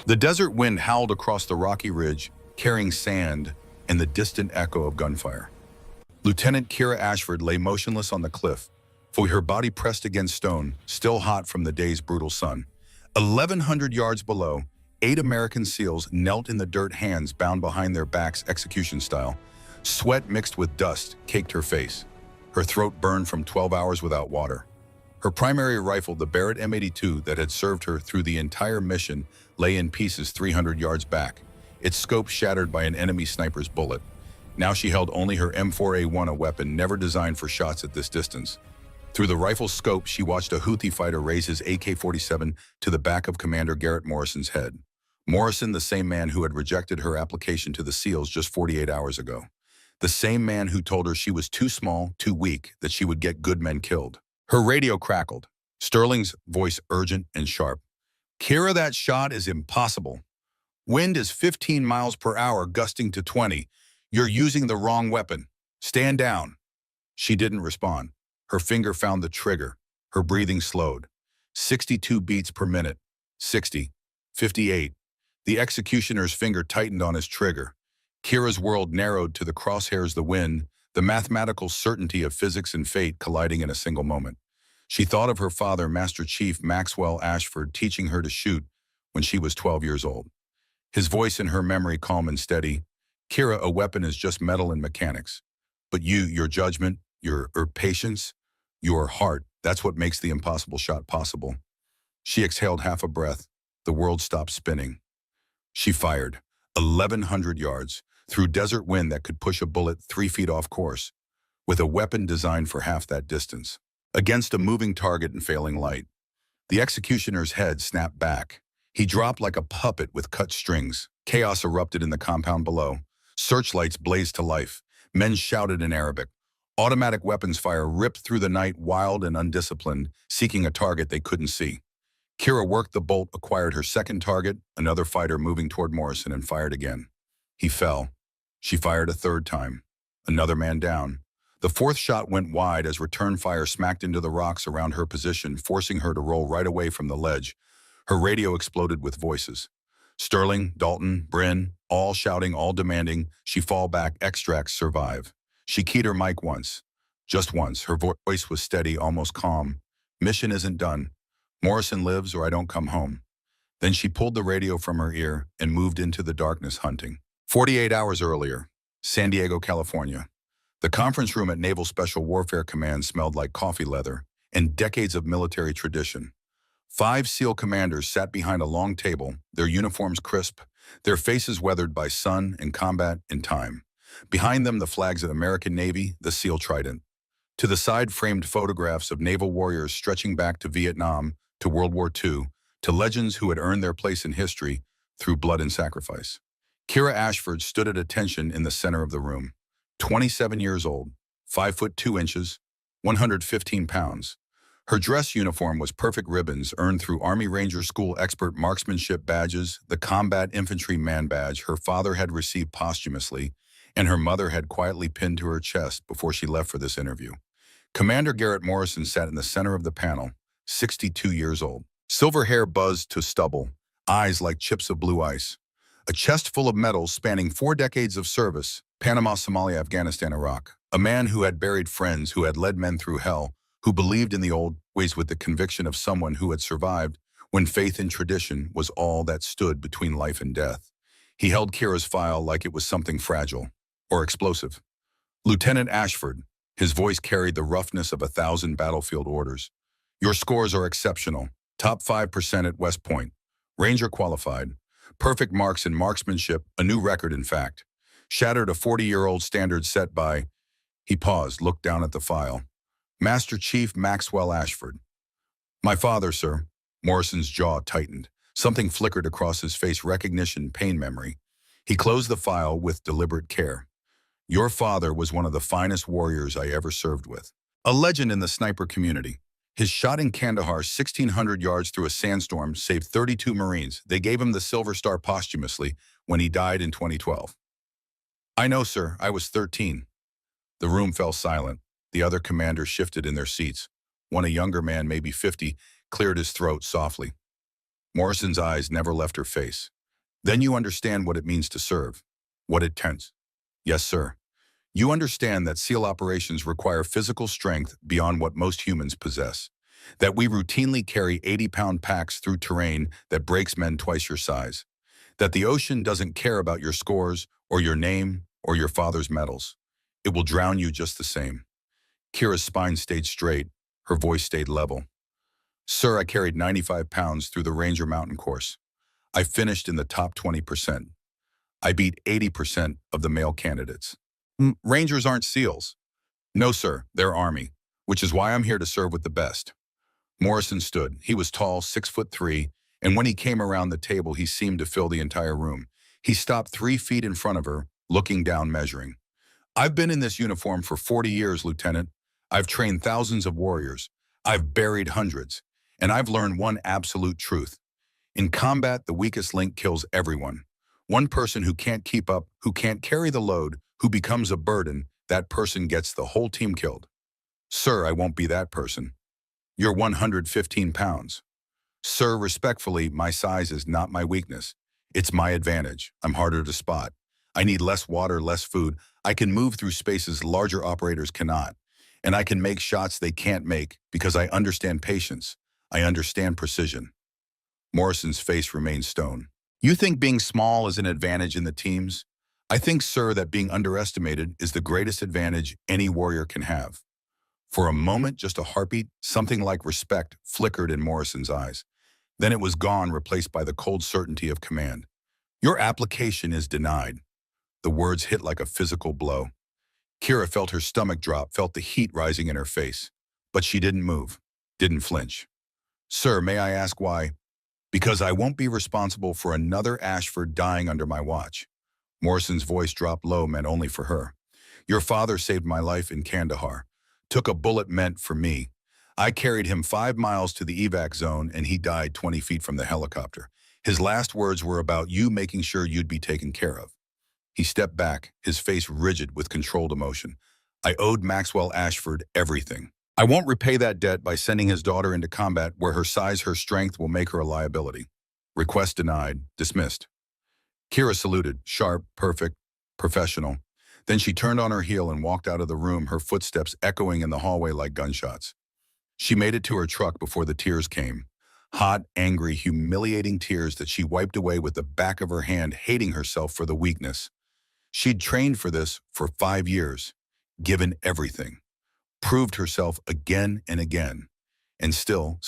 The desert wind howled across the rocky ridge, carrying sand and the distant echo of gunfire. Lieutenant Kira Ashford lay motionless on the cliff, for her body pressed against stone, still hot from the day's brutal sun. 1,100 yards below, 8 American SEALs knelt in the dirt, hands bound behind their backs execution style. Sweat mixed with dust caked her face. Her throat burned from 12 hours without water. Her primary rifle, the Barrett M82 that had served her through the entire mission, lay in pieces 300 yards back, its scope shattered by an enemy sniper's bullet. Now she held only her M4A1, a weapon never designed for shots at this distance. Through the rifle's scope, she watched a Houthi fighter raise his AK-47 to the back of Commander Garrett Morrison's head. Morrison, the same man who had rejected her application to the SEALs just 48 hours ago. The same man who told her she was too small, too weak, that she would get good men killed. Her radio crackled, Sterling's voice urgent and sharp. "Kira, that shot is impossible. Wind is 15 miles per hour, gusting to 20. You're using the wrong weapon. Stand down." She didn't respond. Her finger found the trigger. Her breathing slowed. 62 beats per minute. 60. 58. The executioner's finger tightened on his trigger. Kira's world narrowed to the crosshairs, the wind, the mathematical certainty of physics and fate colliding in a single moment. She thought of her father, Master Chief Maxwell Ashford, teaching her to shoot when she was 12 years old. His voice in her memory, calm and steady. "Kira, a weapon is just metal and mechanics. But your judgment, your patience, your heart, that's what makes the impossible shot possible." She exhaled half a breath. The world stopped spinning. She fired, 1,100 yards, through desert wind that could push a bullet 3 feet off course, with a weapon designed for half that distance, against a moving target in failing light. The executioner's head snapped back. He dropped like a puppet with cut strings. Chaos erupted in the compound below. Searchlights blazed to life. Men shouted in Arabic. Automatic weapons fire ripped through the night, wild and undisciplined, seeking a target they couldn't see. Kira worked the bolt, acquired her second target, another fighter moving toward Morrison, and fired again. He fell. She fired a third time. Another man down. The fourth shot went wide as return fire smacked into the rocks around her position, forcing her to roll right away from the ledge. Her radio exploded with voices. Sterling, Dalton, Bryn, all shouting, all demanding she fall back, extracts, survive. She keyed her mic once. Just once. Her voice was steady, almost calm. "Mission isn't done. Morrison lives or I don't come home." Then she pulled the radio from her ear and moved into the darkness, hunting. 48 hours earlier, San Diego, California. The conference room at Naval Special Warfare Command smelled like coffee leather and decades of military tradition. 5 SEAL commanders sat behind a long table, their uniforms crisp, their faces weathered by sun and combat and time. Behind them, the flags of the American Navy, the SEAL Trident. To the side, framed photographs of naval warriors stretching back to Vietnam, to World War II, to legends who had earned their place in history through blood and sacrifice. Kira Ashford stood at attention in the center of the room. 27 years old, 5 foot 2 inches, 115 pounds. Her dress uniform was perfect ribbons earned through Army Ranger School expert marksmanship badges, the Combat Infantry Man Badge her father had received posthumously, and her mother had quietly pinned to her chest before she left for this interview. Commander Garrett Morrison sat in the center of the panel, 62 years old. Silver hair buzzed to stubble, eyes like chips of blue ice. A chest full of medals spanning 4 decades of service, Panama, Somalia, Afghanistan, Iraq. A man who had buried friends, who had led men through hell, who believed in the old ways with the conviction of someone who had survived when faith and tradition was all that stood between life and death. He held Kira's file like it was something fragile or explosive. "Lieutenant Ashford," his voice carried the roughness of 1,000 battlefield orders. "Your scores are exceptional. Top 5% at West Point. Ranger qualified. Perfect marks in marksmanship, a new record in fact. Shattered a 40-year-old standard set by..." He paused, looked down at the file. "Master Chief Maxwell Ashford." "My father, sir." Morrison's jaw tightened. Something flickered across his face, recognition, pain, memory. He closed the file with deliberate care. "Your father was one of the finest warriors I ever served with. A legend in the sniper community. His shot in Kandahar, 1,600 yards through a sandstorm, saved 32 Marines. They gave him the Silver Star posthumously when he died in 2012. "I know, sir. I was 13. The room fell silent. The other commanders shifted in their seats. One, a younger man, maybe 50, cleared his throat softly. Morrison's eyes never left her face. Then you understand what it means to serve, what it tends. Yes, sir. You understand that SEAL operations require physical strength beyond what most humans possess, that we routinely carry 80-pound packs through terrain that breaks men twice your size, that the ocean doesn't care about your scores or your name or your father's medals. It will drown you just the same. Kira's spine stayed straight, her voice stayed level. Sir, I carried 95 pounds through the Ranger Mountain course. I finished in the top 20%. I beat 80% of the male candidates. Rangers aren't SEALs. No, sir, they're Army, which is why I'm here to serve with the best. Morrison stood. He was tall, 6'3", and when he came around the table, he seemed to fill the entire room. He stopped 3 feet in front of her, looking down, measuring. I've been in this uniform for 40 years, Lieutenant. I've trained thousands of warriors. I've buried hundreds. And I've learned one absolute truth. In combat, the weakest link kills everyone. One person who can't keep up, who can't carry the load, who becomes a burden, that person gets the whole team killed. Sir, I won't be that person. You're 115 pounds. Sir, respectfully, my size is not my weakness. It's my advantage. I'm harder to spot. I need less water, less food. I can move through spaces larger operators cannot. And I can make shots they can't make because I understand patience. I understand precision. Morrison's face remained stone. You think being small is an advantage in the teams? I think, sir, that being underestimated is the greatest advantage any warrior can have. For a moment, just a heartbeat, something like respect flickered in Morrison's eyes. Then it was gone, replaced by the cold certainty of command. Your application is denied. The words hit like a physical blow. Kira felt her stomach drop, felt the heat rising in her face. But she didn't move, didn't flinch. Sir, may I ask why? Because I won't be responsible for another Ashford dying under my watch. Morrison's voice dropped low, meant only for her. Your father saved my life in Kandahar. Took a bullet meant for me. I carried him 5 miles to the evac zone and he died 20 feet from the helicopter. His last words were about you making sure you'd be taken care of. He stepped back, his face rigid with controlled emotion. I owed Maxwell Ashford everything. I won't repay that debt by sending his daughter into combat where her size, her strength will make her a liability. Request denied, dismissed. Kira saluted, sharp, perfect, professional. Then she turned on her heel and walked out of the room, her footsteps echoing in the hallway like gunshots. She made it to her truck before the tears came. Hot, angry, humiliating tears that she wiped away with the back of her hand, hating herself for the weakness. She'd trained for this for 5 years, given everything, proved herself again and again. And still,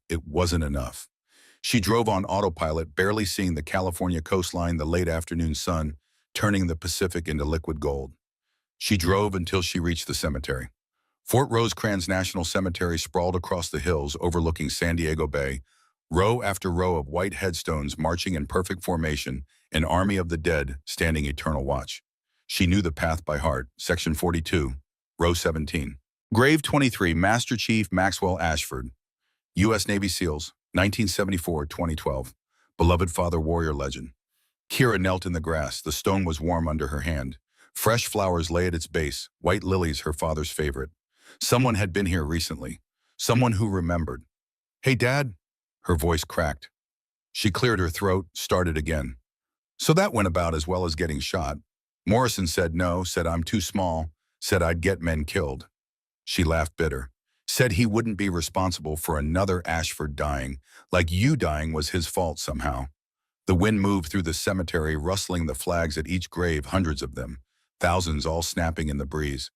it wasn't enough. She drove on autopilot, barely seeing the California coastline, the late afternoon sun, turning the Pacific into liquid gold. She drove until she reached the cemetery. Fort Rosecrans National Cemetery sprawled across the hills overlooking San Diego Bay, row after row of white headstones marching in perfect formation, an army of the dead standing eternal watch. She knew the path by heart, Section 42, Row 17. Grave 23, Master Chief Maxwell Ashford, U.S. Navy SEALs, 1974-2012, beloved father warrior legend. Kira knelt in the grass. The stone was warm under her hand. Fresh flowers lay at its base, white lilies her father's favorite. Someone had been here recently. Someone who remembered. Hey, Dad? Her voice cracked. She cleared her throat, started again. So that went about as well as getting shot. Morrison said no, said I'm too small, said I'd get men killed. She laughed bitter. Said he wouldn't be responsible for another Ashford dying, like you dying was his fault somehow. The wind moved through the cemetery, rustling the flags at each grave, hundreds of them, thousands all snapping in the breeze.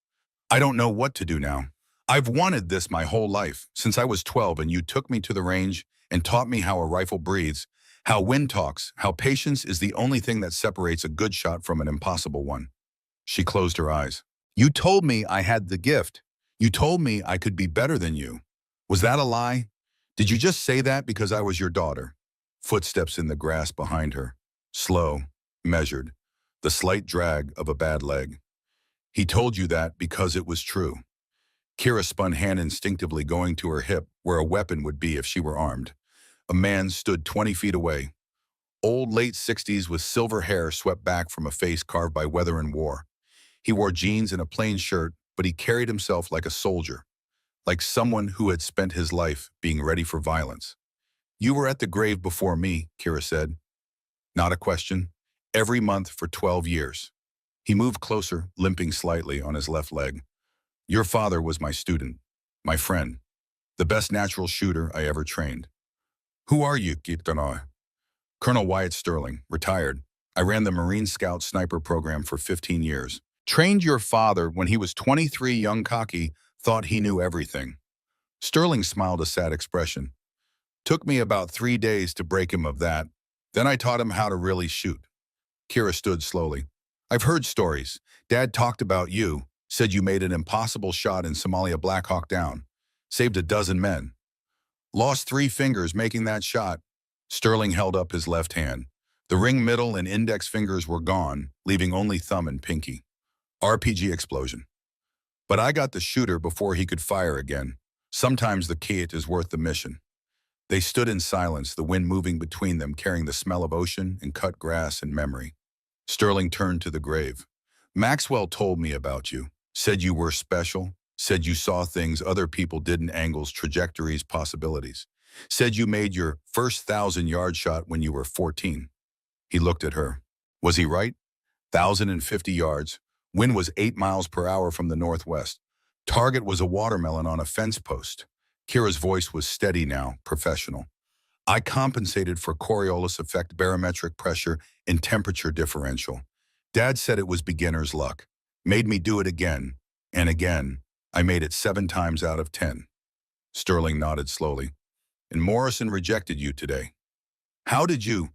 I don't know what to do now. I've wanted this my whole life, since I was 12 and you took me to the range and taught me how a rifle breathes, how wind talks, how patience is the only thing that separates a good shot from an impossible one. She closed her eyes. You told me I had the gift. You told me I could be better than you. Was that a lie? Did you just say that because I was your daughter? Footsteps in the grass behind her. Slow, measured, the slight drag of a bad leg. He told you that because it was true. Kira spun hand instinctively, going to her hip, where a weapon would be if she were armed. A man stood 20 feet away. Old, late 60s with silver hair swept back from a face carved by weather and war. He wore jeans and a plain shirt, but he carried himself like a soldier, like someone who had spent his life being ready for violence. You were at the grave before me, Kira said. Not a question. Every month for 12 years. He moved closer, limping slightly on his left leg. Your father was my student, my friend, the best natural shooter I ever trained. Who are you, Kitanoa? Colonel Wyatt Sterling, retired. I ran the Marine Scout Sniper program for 15 years. Trained your father when he was 23, young cocky, thought he knew everything. Sterling smiled a sad expression. Took me about 3 days to break him of that. Then I taught him how to really shoot. Kira stood slowly. I've heard stories. Dad talked about you, said you made an impossible shot in Somalia Black Hawk Down. Saved a dozen men. Lost 3 fingers making that shot. Sterling held up his left hand. The ring middle and index fingers were gone, leaving only thumb and pinky. RPG explosion. But I got the shooter before he could fire again. Sometimes the kit is worth the mission. They stood in silence, the wind moving between them, carrying the smell of ocean and cut grass and memory. Sterling turned to the grave. Maxwell told me about you. Said you were special. Said you saw things other people didn't, angles, trajectories, possibilities. Said you made your first 1,000-yard shot when you were 14. He looked at her. Was he right? 1,050 yards. Wind was 8 miles per hour from the northwest. Target was a watermelon on a fence post. Kira's voice was steady now, professional. I compensated for Coriolis effect, barometric pressure, and temperature differential. Dad said it was beginner's luck. Made me do it again. And again. I made it 7 times out of 10. Sterling nodded slowly. And Morrison rejected you today. How did you?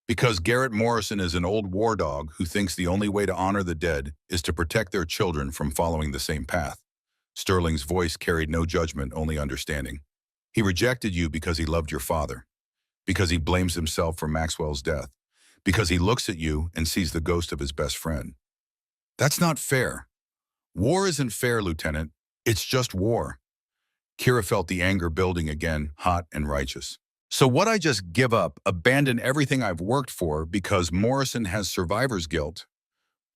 Because Garrett Morrison is an old war dog who thinks the only way to honor the dead is to protect their children from following the same path. Sterling's voice carried no judgment, only understanding. He rejected you because he loved your father. Because he blames himself for Maxwell's death. Because he looks at you and sees the ghost of his best friend. That's not fair. War isn't fair, Lieutenant. It's just war. Kira felt the anger building again, hot and righteous. So what, I just give up, abandon everything I've worked for because Morrison has survivor's guilt?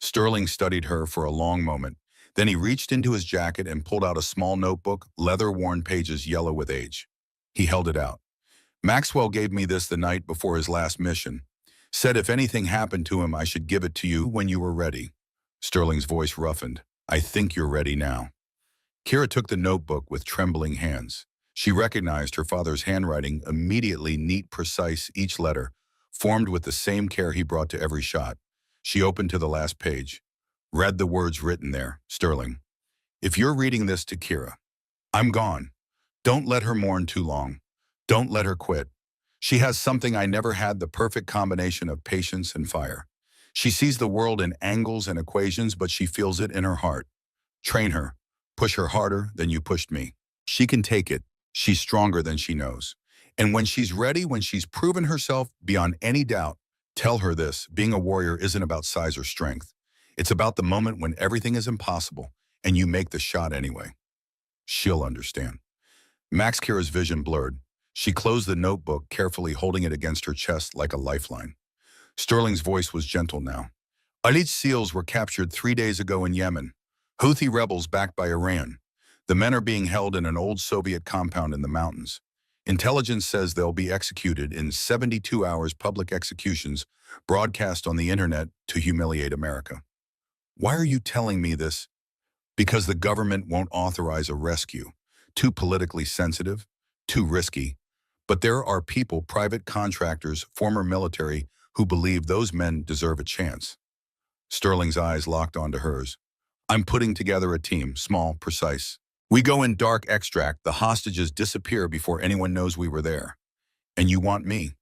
Sterling studied her for a long moment. Then he reached into his jacket and pulled out a small notebook, leather-worn pages yellow with age. He held it out. Maxwell gave me this the night before his last mission. Said if anything happened to him, I should give it to you when you were ready. Sterling's voice roughened. I think you're ready now. Kira took the notebook with trembling hands. She recognized her father's handwriting, immediately neat, precise, each letter, formed with the same care he brought to every shot. She opened to the last page. Read the words written there. Sterling, if you're reading this to Kira, I'm gone. Don't let her mourn too long. Don't let her quit. She has something I never had, the perfect combination of patience and fire. She sees the world in angles and equations, but she feels it in her heart. Train her. Push her harder than you pushed me. She can take it. She's stronger than she knows. And when she's ready, when she's proven herself beyond any doubt, tell her this: being a warrior isn't about size or strength. It's about the moment when everything is impossible and you make the shot anyway. She'll understand. Kira's vision blurred. She closed the notebook, carefully holding it against her chest like a lifeline. Sterling's voice was gentle now. Elite SEALs were captured 3 days ago in Yemen. Houthi rebels backed by Iran. The men are being held in an old Soviet compound in the mountains. Intelligence says they'll be executed in 72 hours, public executions broadcast on the internet to humiliate America. Why are you telling me this? Because the government won't authorize a rescue. Too politically sensitive, too risky. But there are people, private contractors, former military, who believe those men deserve a chance. Sterling's eyes locked onto hers. I'm putting together a team, small, precise. We go in dark extract, the hostages disappear before anyone knows we were there. And you want me?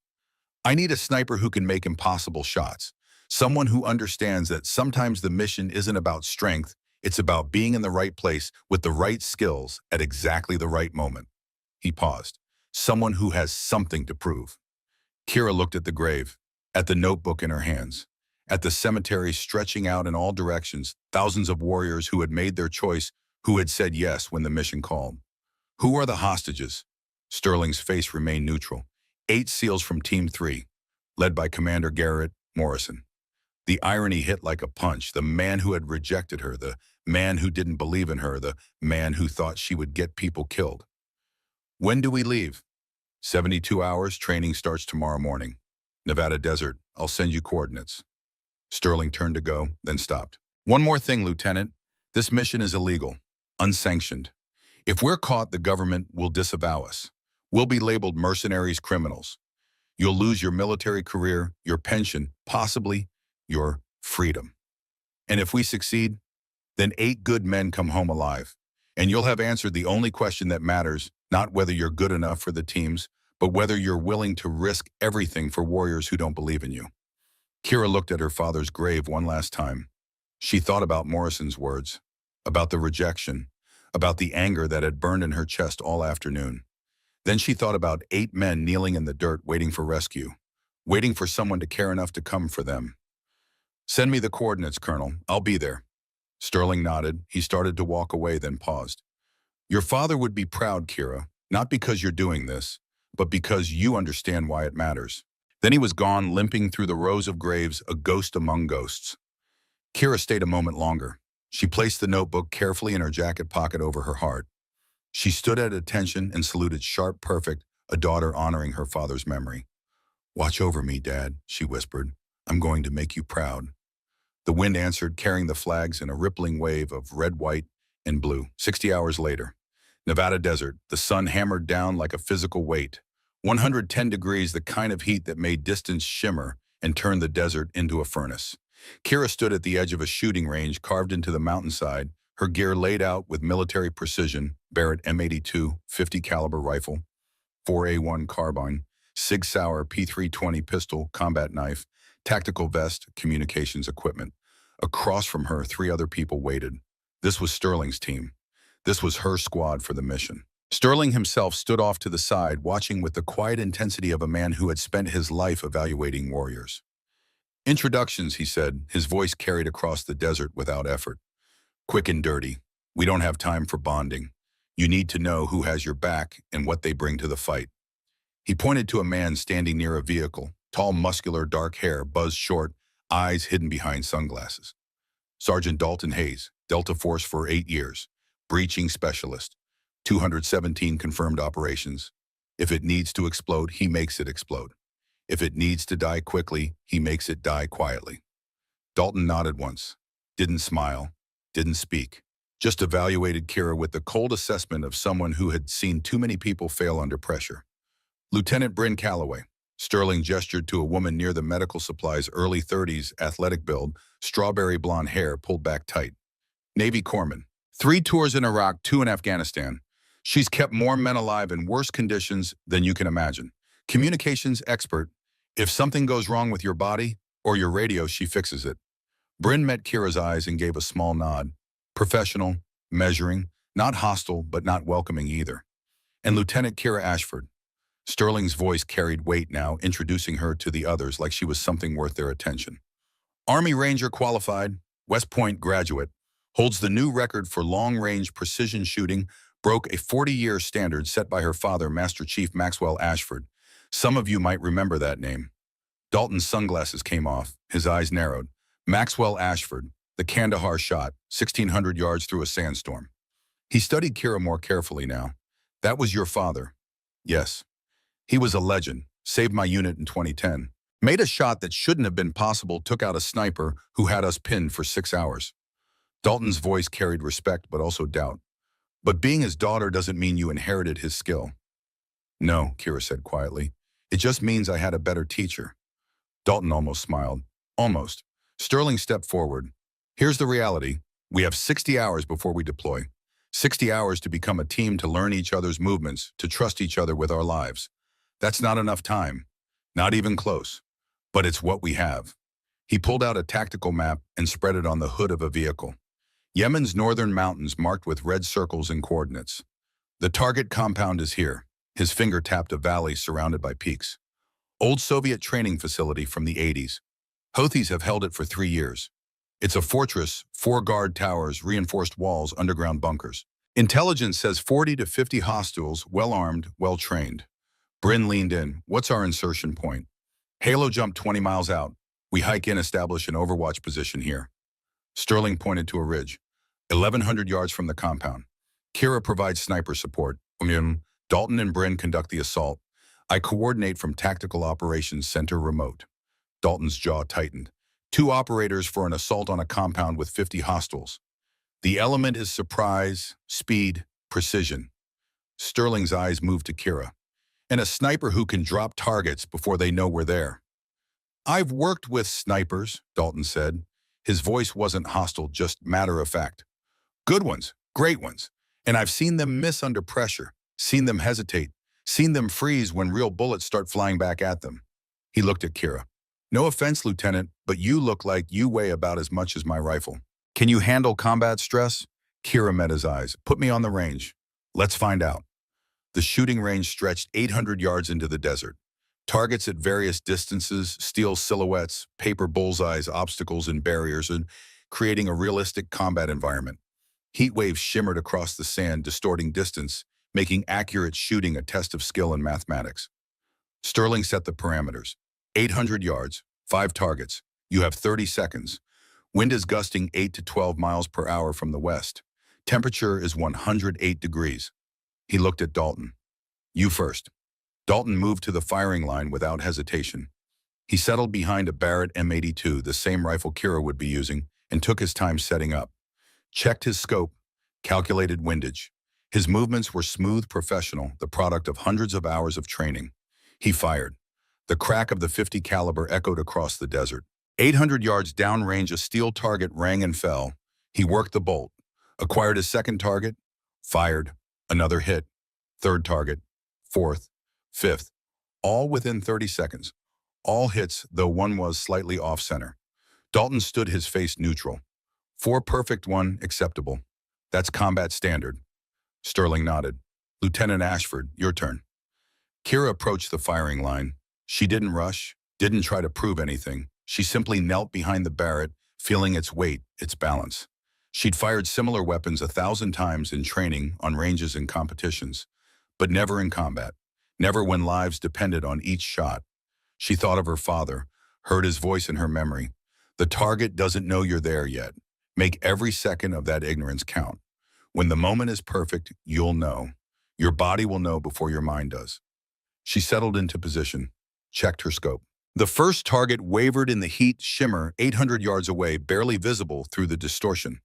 I need a sniper who can make impossible shots. Someone who understands that sometimes the mission isn't about strength, it's about being in the right place with the right skills at exactly the right moment. He paused. Someone who has something to prove. Kira looked at the grave, at the notebook in her hands, at the cemetery stretching out in all directions, thousands of warriors who had made their choice, who had said yes when the mission called. Who are the hostages? Sterling's face remained neutral. 8 SEALs from Team 3, led by Commander Garrett Morrison. The irony hit like a punch. The man who had rejected her, the man who didn't believe in her, the man who thought she would get people killed. When do we leave? 72 hours. Training starts tomorrow morning. Nevada Desert, I'll send you coordinates. Sterling turned to go, then stopped. One more thing, Lieutenant. This mission is illegal, unsanctioned. If we're caught, the government will disavow us. We'll be labeled mercenaries, criminals. You'll lose your military career, your pension, possibly your freedom. And if we succeed, then 8 good men come home alive. And you'll have answered the only question that matters, not whether you're good enough for the teams, but whether you're willing to risk everything for warriors who don't believe in you. Kira looked at her father's grave one last time. She thought about Morrison's words, about the rejection, about the anger that had burned in her chest all afternoon. Then she thought about 8 men kneeling in the dirt waiting for rescue, waiting for someone to care enough to come for them. Send me the coordinates, Colonel. I'll be there. Sterling nodded. He started to walk away, then paused. Your father would be proud, Kira, not because you're doing this, but because you understand why it matters. Then he was gone, limping through the rows of graves, a ghost among ghosts. Kira stayed a moment longer. She placed the notebook carefully in her jacket pocket over her heart. She stood at attention and saluted Sharp Perfect, a daughter honoring her father's memory. Watch over me, Dad, she whispered. I'm going to make you proud. The wind answered, carrying the flags in a rippling wave of red, white, and blue. 60 hours later, Nevada Desert, the sun hammered down like a physical weight. 110 degrees, the kind of heat that made distance shimmer and turned the desert into a furnace. Kira stood at the edge of a shooting range carved into the mountainside, her gear laid out with military precision: Barrett M82 50 caliber rifle, 4A1 carbine, Sig Sauer P320 pistol, combat knife, tactical vest, communications equipment. Across from her, 3 other people waited. This was Sterling's team. This was her squad for the mission. Sterling himself stood off to the side, watching with the quiet intensity of a man who had spent his life evaluating warriors. Introductions, he said, his voice carried across the desert without effort. Quick and dirty. We don't have time for bonding. You need to know who has your back and what they bring to the fight. He pointed to a man standing near a vehicle, tall, muscular, dark hair, buzzed short, eyes hidden behind sunglasses. Sergeant Dalton Hayes, Delta Force for 8 years, breaching specialist, 217 confirmed operations. If it needs to explode, he makes it explode. If it needs to die quickly, he makes it die quietly. Dalton nodded once, didn't smile, didn't speak, just evaluated Kira with the cold assessment of someone who had seen too many people fail under pressure. Lieutenant Bryn Calloway. Sterling gestured to a woman near the medical supplies, early 30s, athletic build, strawberry blonde hair pulled back tight. Navy corpsman. 3 tours in Iraq, 2 in Afghanistan. She's kept more men alive in worse conditions than you can imagine. Communications expert. If something goes wrong with your body or your radio, she fixes it. Bryn met Kira's eyes and gave a small nod. Professional, measuring, not hostile, but not welcoming either. And Lieutenant Kira Ashford. Sterling's voice carried weight now, introducing her to the others like she was something worth their attention. Army Ranger qualified, West Point graduate, holds the new record for long-range precision shooting, broke a 40-year standard set by her father, Master Chief Maxwell Ashford. Some of you might remember that name. Dalton's sunglasses came off, his eyes narrowed. Maxwell Ashford, the Kandahar shot, 1,600 yards through a sandstorm. He studied Kira more carefully now. That was your father. Yes. He was a legend, saved my unit in 2010. Made a shot that shouldn't have been possible, took out a sniper who had us pinned for 6 hours. Dalton's voice carried respect, but also doubt. But being his daughter doesn't mean you inherited his skill. No, Kira said quietly. It just means I had a better teacher. Dalton almost smiled. Almost. Sterling stepped forward. Here's the reality. We have 60 hours before we deploy. 60 hours to become a team, to learn each other's movements, to trust each other with our lives. That's not enough time. Not even close. But it's what we have. He pulled out a tactical map and spread it on the hood of a vehicle. Yemen's northern mountains marked with red circles and coordinates. The target compound is here. His finger tapped a valley surrounded by peaks. Old Soviet training facility from the 80s. Houthis have held it for 3 years. It's a fortress, 4 guard towers, reinforced walls, underground bunkers. Intelligence says 40 to 50 hostiles, well-armed, well-trained. Bryn leaned in. What's our insertion point? Halo jumped 20 miles out. We hike in, establish an overwatch position here. Sterling pointed to a ridge, 1,100 yards from the compound. Kira provides sniper support. Dalton and Bryn conduct the assault. I coordinate from Tactical Operations Center remote. Dalton's jaw tightened. 2 operators for an assault on a compound with 50 hostiles. The element is surprise, speed, precision. Sterling's eyes moved to Kira. And a sniper who can drop targets before they know we're there. I've worked with snipers, Dalton said. His voice wasn't hostile, just matter of fact. Good ones, great ones. And I've seen them miss under pressure, seen them hesitate, seen them freeze when real bullets start flying back at them. He looked at Kira. No offense, Lieutenant, but you look like you weigh about as much as my rifle. Can you handle combat stress? Kira met his eyes. Put me on the range. Let's find out. The shooting range stretched 800 yards into the desert. Targets at various distances, steel silhouettes, paper bullseyes, obstacles and barriers, and creating a realistic combat environment. Heat waves shimmered across the sand, distorting distance, making accurate shooting a test of skill in mathematics. Sterling set the parameters. 800 yards, 5 targets. You have 30 seconds. Wind is gusting 8 to 12 miles per hour from the west. Temperature is 108 degrees. He looked at Dalton. You first. Dalton moved to the firing line without hesitation. He settled behind a Barrett M82, the same rifle Kira would be using, and took his time setting up. Checked his scope, calculated windage. His movements were smooth, professional, the product of hundreds of hours of training. He fired. The crack of the .50 caliber echoed across the desert. 800 yards downrange, a steel target rang and fell. He worked the bolt, acquired a second target, fired, another hit, third target, fourth, fifth, all within 30 seconds. All hits, though one was slightly off-center. Dalton stood, his face neutral. 4 perfect, 1 acceptable. That's combat standard. Sterling nodded. Lieutenant Ashford, your turn. Kira approached the firing line. She didn't rush, didn't try to prove anything. She simply knelt behind the Barrett, feeling its weight, its balance. She'd fired similar weapons 1,000 times in training, on ranges and competitions, but never in combat, never when lives depended on each shot. She thought of her father, heard his voice in her memory. The target doesn't know you're there yet. Make every second of that ignorance count. When the moment is perfect, you'll know. Your body will know before your mind does. She settled into position, checked her scope. The first target wavered in the heat shimmer 800 yards away, barely visible through the distortion.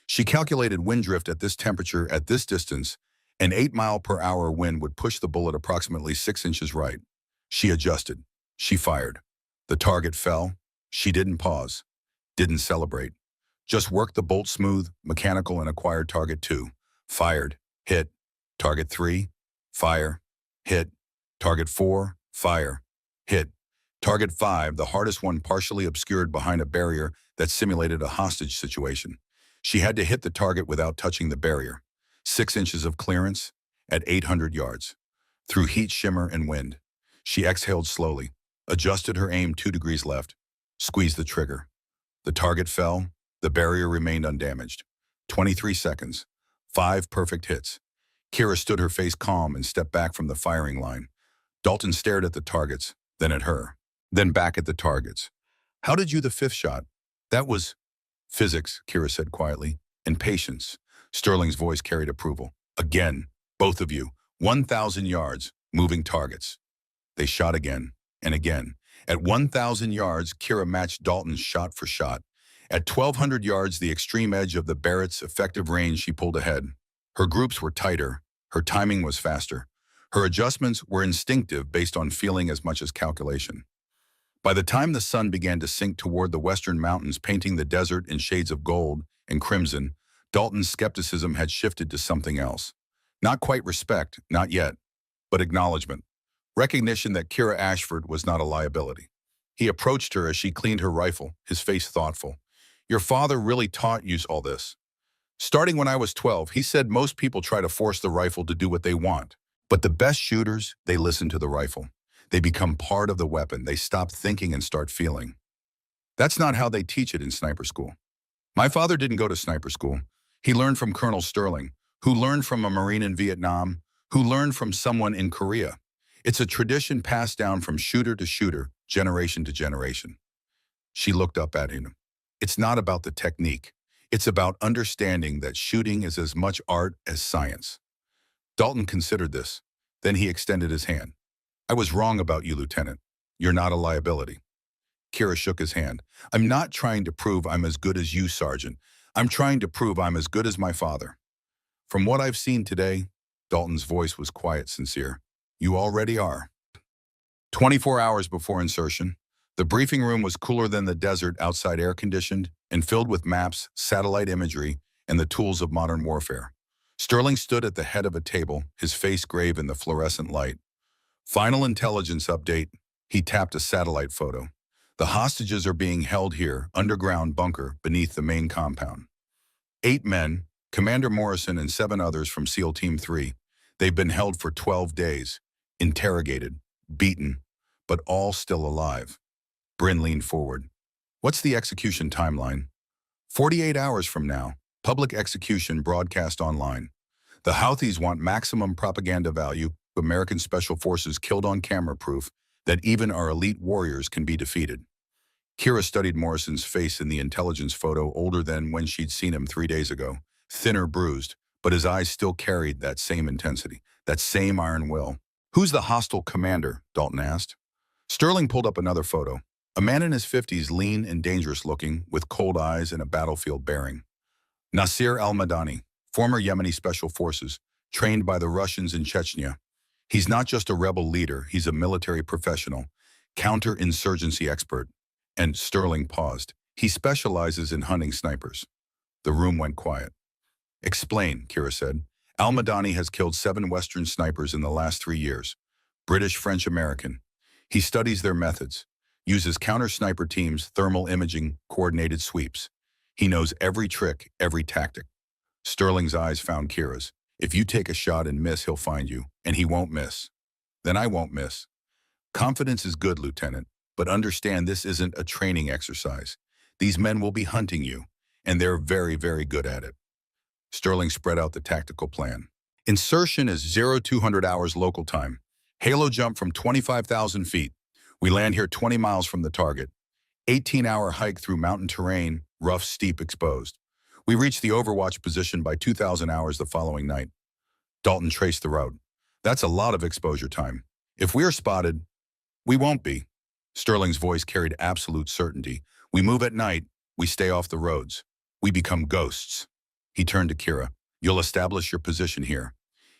She calculated wind drift at this temperature, at this distance. An 8-mile-per-hour wind would push the bullet approximately 6 inches right. She adjusted. She fired. The target fell. She didn't pause, didn't celebrate. Just worked the bolt smooth, mechanical, and acquired target 2. Fired, hit. Target 3, fire, hit. Target 4, fire, hit. Target 5, the hardest one, partially obscured behind a barrier that simulated a hostage situation. She had to hit the target without touching the barrier. 6 inches of clearance at 800 yards. Through heat, shimmer, and wind. She exhaled slowly, adjusted her aim 2 degrees left, squeezed the trigger. The target fell. The barrier remained undamaged. 23 seconds. 5 perfect hits. Kira stood, her face calm, and stepped back from the firing line. Dalton stared at the targets, then at her, then back at the targets. How did you the 5th shot? That was physics, Kira said quietly, and patience. Sterling's voice carried approval. Again, both of you, 1,000 yards, moving targets. They shot again and again. At 1,000 yards, Kira matched Dalton's shot for shot. At 1,200 yards, the extreme edge of the Barrett's effective range, she pulled ahead. Her groups were tighter. Her timing was faster. Her adjustments were instinctive, based on feeling as much as calculation. By the time the sun began to sink toward the western mountains, painting the desert in shades of gold and crimson, Dalton's skepticism had shifted to something else. Not quite respect, not yet, but acknowledgement. Recognition that Kira Ashford was not a liability. He approached her as she cleaned her rifle, his face thoughtful. Your father really taught you all this. Starting when I was 12, he said most people try to force the rifle to do what they want. But the best shooters, they listen to the rifle. They become part of the weapon. They stop thinking and start feeling. That's not how they teach it in sniper school. My father didn't go to sniper school. He learned from Colonel Sterling, who learned from a Marine in Vietnam, who learned from someone in Korea. It's a tradition passed down from shooter to shooter, generation to generation. She looked up at him. It's not about the technique. It's about understanding that shooting is as much art as science. Dalton considered this. Then he extended his hand. I was wrong about you, Lieutenant. You're not a liability. Kira shook his hand. I'm not trying to prove I'm as good as you, Sergeant. I'm trying to prove I'm as good as my father. From what I've seen today, Dalton's voice was quiet, sincere. You already are. 24 hours before insertion, the briefing room was cooler than the desert outside, air-conditioned and filled with maps, satellite imagery, and the tools of modern warfare. Sterling stood at the head of a table, his face grave in the fluorescent light. Final intelligence update. He tapped a satellite photo. The hostages are being held here, underground bunker, beneath the main compound. 8 men, Commander Morrison and 7 others from SEAL Team 3. They've been held for 12 days, interrogated, beaten, but all still alive. Bryn leaned forward. What's the execution timeline? 48 hours from now, public execution broadcast online. The Houthis want maximum propaganda value, American Special Forces killed on camera proof that even our elite warriors can be defeated. Kira studied Morrison's face in the intelligence photo, older than when she'd seen him 3 days ago, thinner, bruised, but his eyes still carried that same intensity, that same iron will. Who's the hostile commander? Dalton asked. Sterling pulled up another photo. A man in his 50s, lean and dangerous looking, with cold eyes and a battlefield bearing. Nasir al-Madani, former Yemeni Special Forces, trained by the Russians in Chechnya. He's not just a rebel leader, he's a military professional, counter-insurgency expert. And Sterling paused. He specializes in hunting snipers. The room went quiet. Explain, Kira said. Al-Madani has killed 7 Western snipers in the last 3 years. British, French, American. He studies their methods, uses counter-sniper teams, thermal imaging, coordinated sweeps. He knows every trick, every tactic. Sterling's eyes found Kira's. If you take a shot and miss, he'll find you, and he won't miss. Then I won't miss. Confidence is good, Lieutenant, but understand this isn't a training exercise. These men will be hunting you, and they're very, very good at it. Sterling spread out the tactical plan. Insertion is 0200 hours local time. Halo jump from 25,000 feet. We land here 20 miles from the target. 18-hour hike through mountain terrain, rough, steep, exposed. We reach the Overwatch position by 2,000 hours the following night. Dalton traced the route. That's a lot of exposure time. If we are spotted, we won't be. Sterling's voice carried absolute certainty. We move at night, we stay off the roads. We become ghosts. He turned to Kira. You'll establish your position here.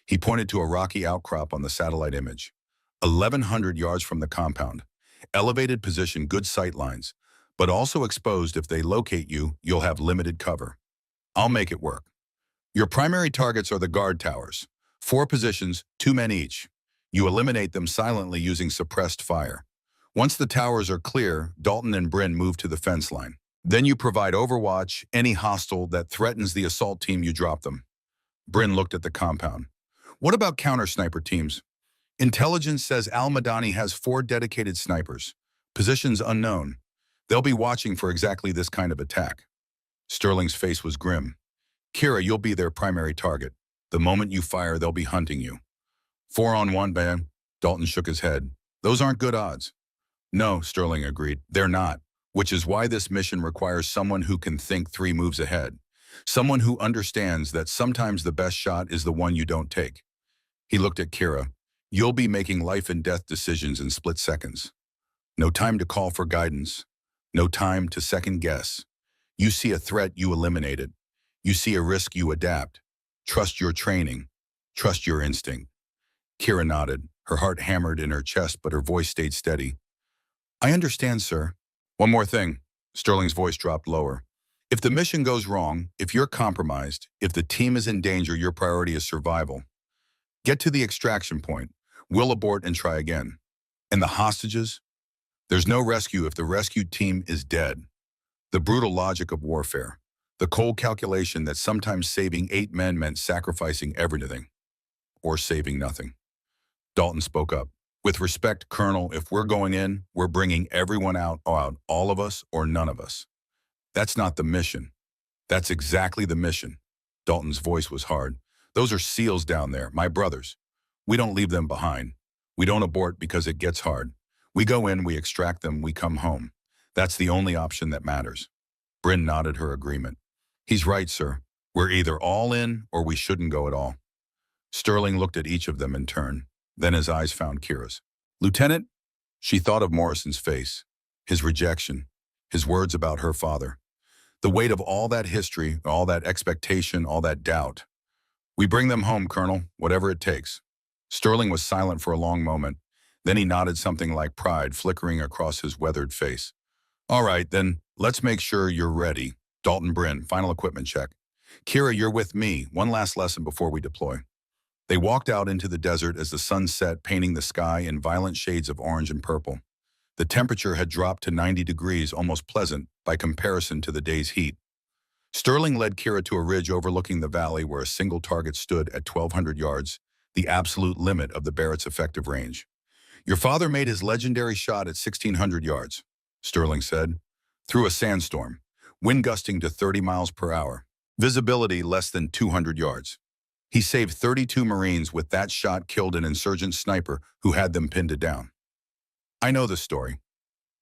He pointed to a rocky outcrop on the satellite image. 1,100 yards from the compound. Elevated position, good sight lines, but also exposed. If they locate you, you'll have limited cover. I'll make it work. Your primary targets are the guard towers. 4 positions, 2 men each. You eliminate them silently using suppressed fire. Once the towers are clear, Dalton and Bryn move to the fence line. Then you provide overwatch. Any hostile that threatens the assault team, you drop them. Bryn looked at the compound. What about counter-sniper teams? Intelligence says Al-Madani has 4 dedicated snipers. Positions unknown. They'll be watching for exactly this kind of attack. Sterling's face was grim. Kira, you'll be their primary target. The moment you fire, they'll be hunting you. 4-on-1, man. Dalton shook his head. Those aren't good odds. No, Sterling agreed. They're not, which is why this mission requires someone who can think 3 moves ahead. Someone who understands that sometimes the best shot is the one you don't take. He looked at Kira. You'll be making life and death decisions in split seconds. No time to call for guidance. No time to second guess. You see a threat, you eliminate it. You see a risk, you adapt. Trust your training. Trust your instinct. Kira nodded. Her heart hammered in her chest, but her voice stayed steady. I understand, sir. One more thing. Sterling's voice dropped lower. If the mission goes wrong, if you're compromised, if the team is in danger, your priority is survival. Get to the extraction point. We'll abort and try again. And the hostages? There's no rescue if the rescued team is dead. The brutal logic of warfare. The cold calculation that sometimes saving 8 men meant sacrificing everything. Or saving nothing. Dalton spoke up. With respect, Colonel, if we're going in, we're bringing everyone out, all of us or none of us. That's not the mission. That's exactly the mission. Dalton's voice was hard. Those are SEALs down there, my brothers. We don't leave them behind. We don't abort because it gets hard. We go in, we extract them, we come home. That's the only option that matters. Bryn nodded her agreement. He's right, sir. We're either all in or we shouldn't go at all. Sterling looked at each of them in turn. Then his eyes found Kira's. Lieutenant, she thought of Morrison's face, his rejection, his words about her father. The weight of all that history, all that expectation, all that doubt. We bring them home, Colonel, whatever it takes. Sterling was silent for a long moment. Then he nodded, something like pride flickering across his weathered face. All right, then, let's make sure you're ready. Dalton Bryn, final equipment check. Kira, you're with me. One last lesson before we deploy. They walked out into the desert as the sun set, painting the sky in violent shades of orange and purple. The temperature had dropped to 90 degrees, almost pleasant by comparison to the day's heat. Sterling led Kira to a ridge overlooking the valley where a single target stood at 1,200 yards, the absolute limit of the Barrett's effective range. Your father made his legendary shot at 1,600 yards, Sterling said, through a sandstorm, wind gusting to 30 miles per hour, visibility less than 200 yards. He saved 32 Marines with that shot, killed an insurgent sniper who had them pinned down. I know this story.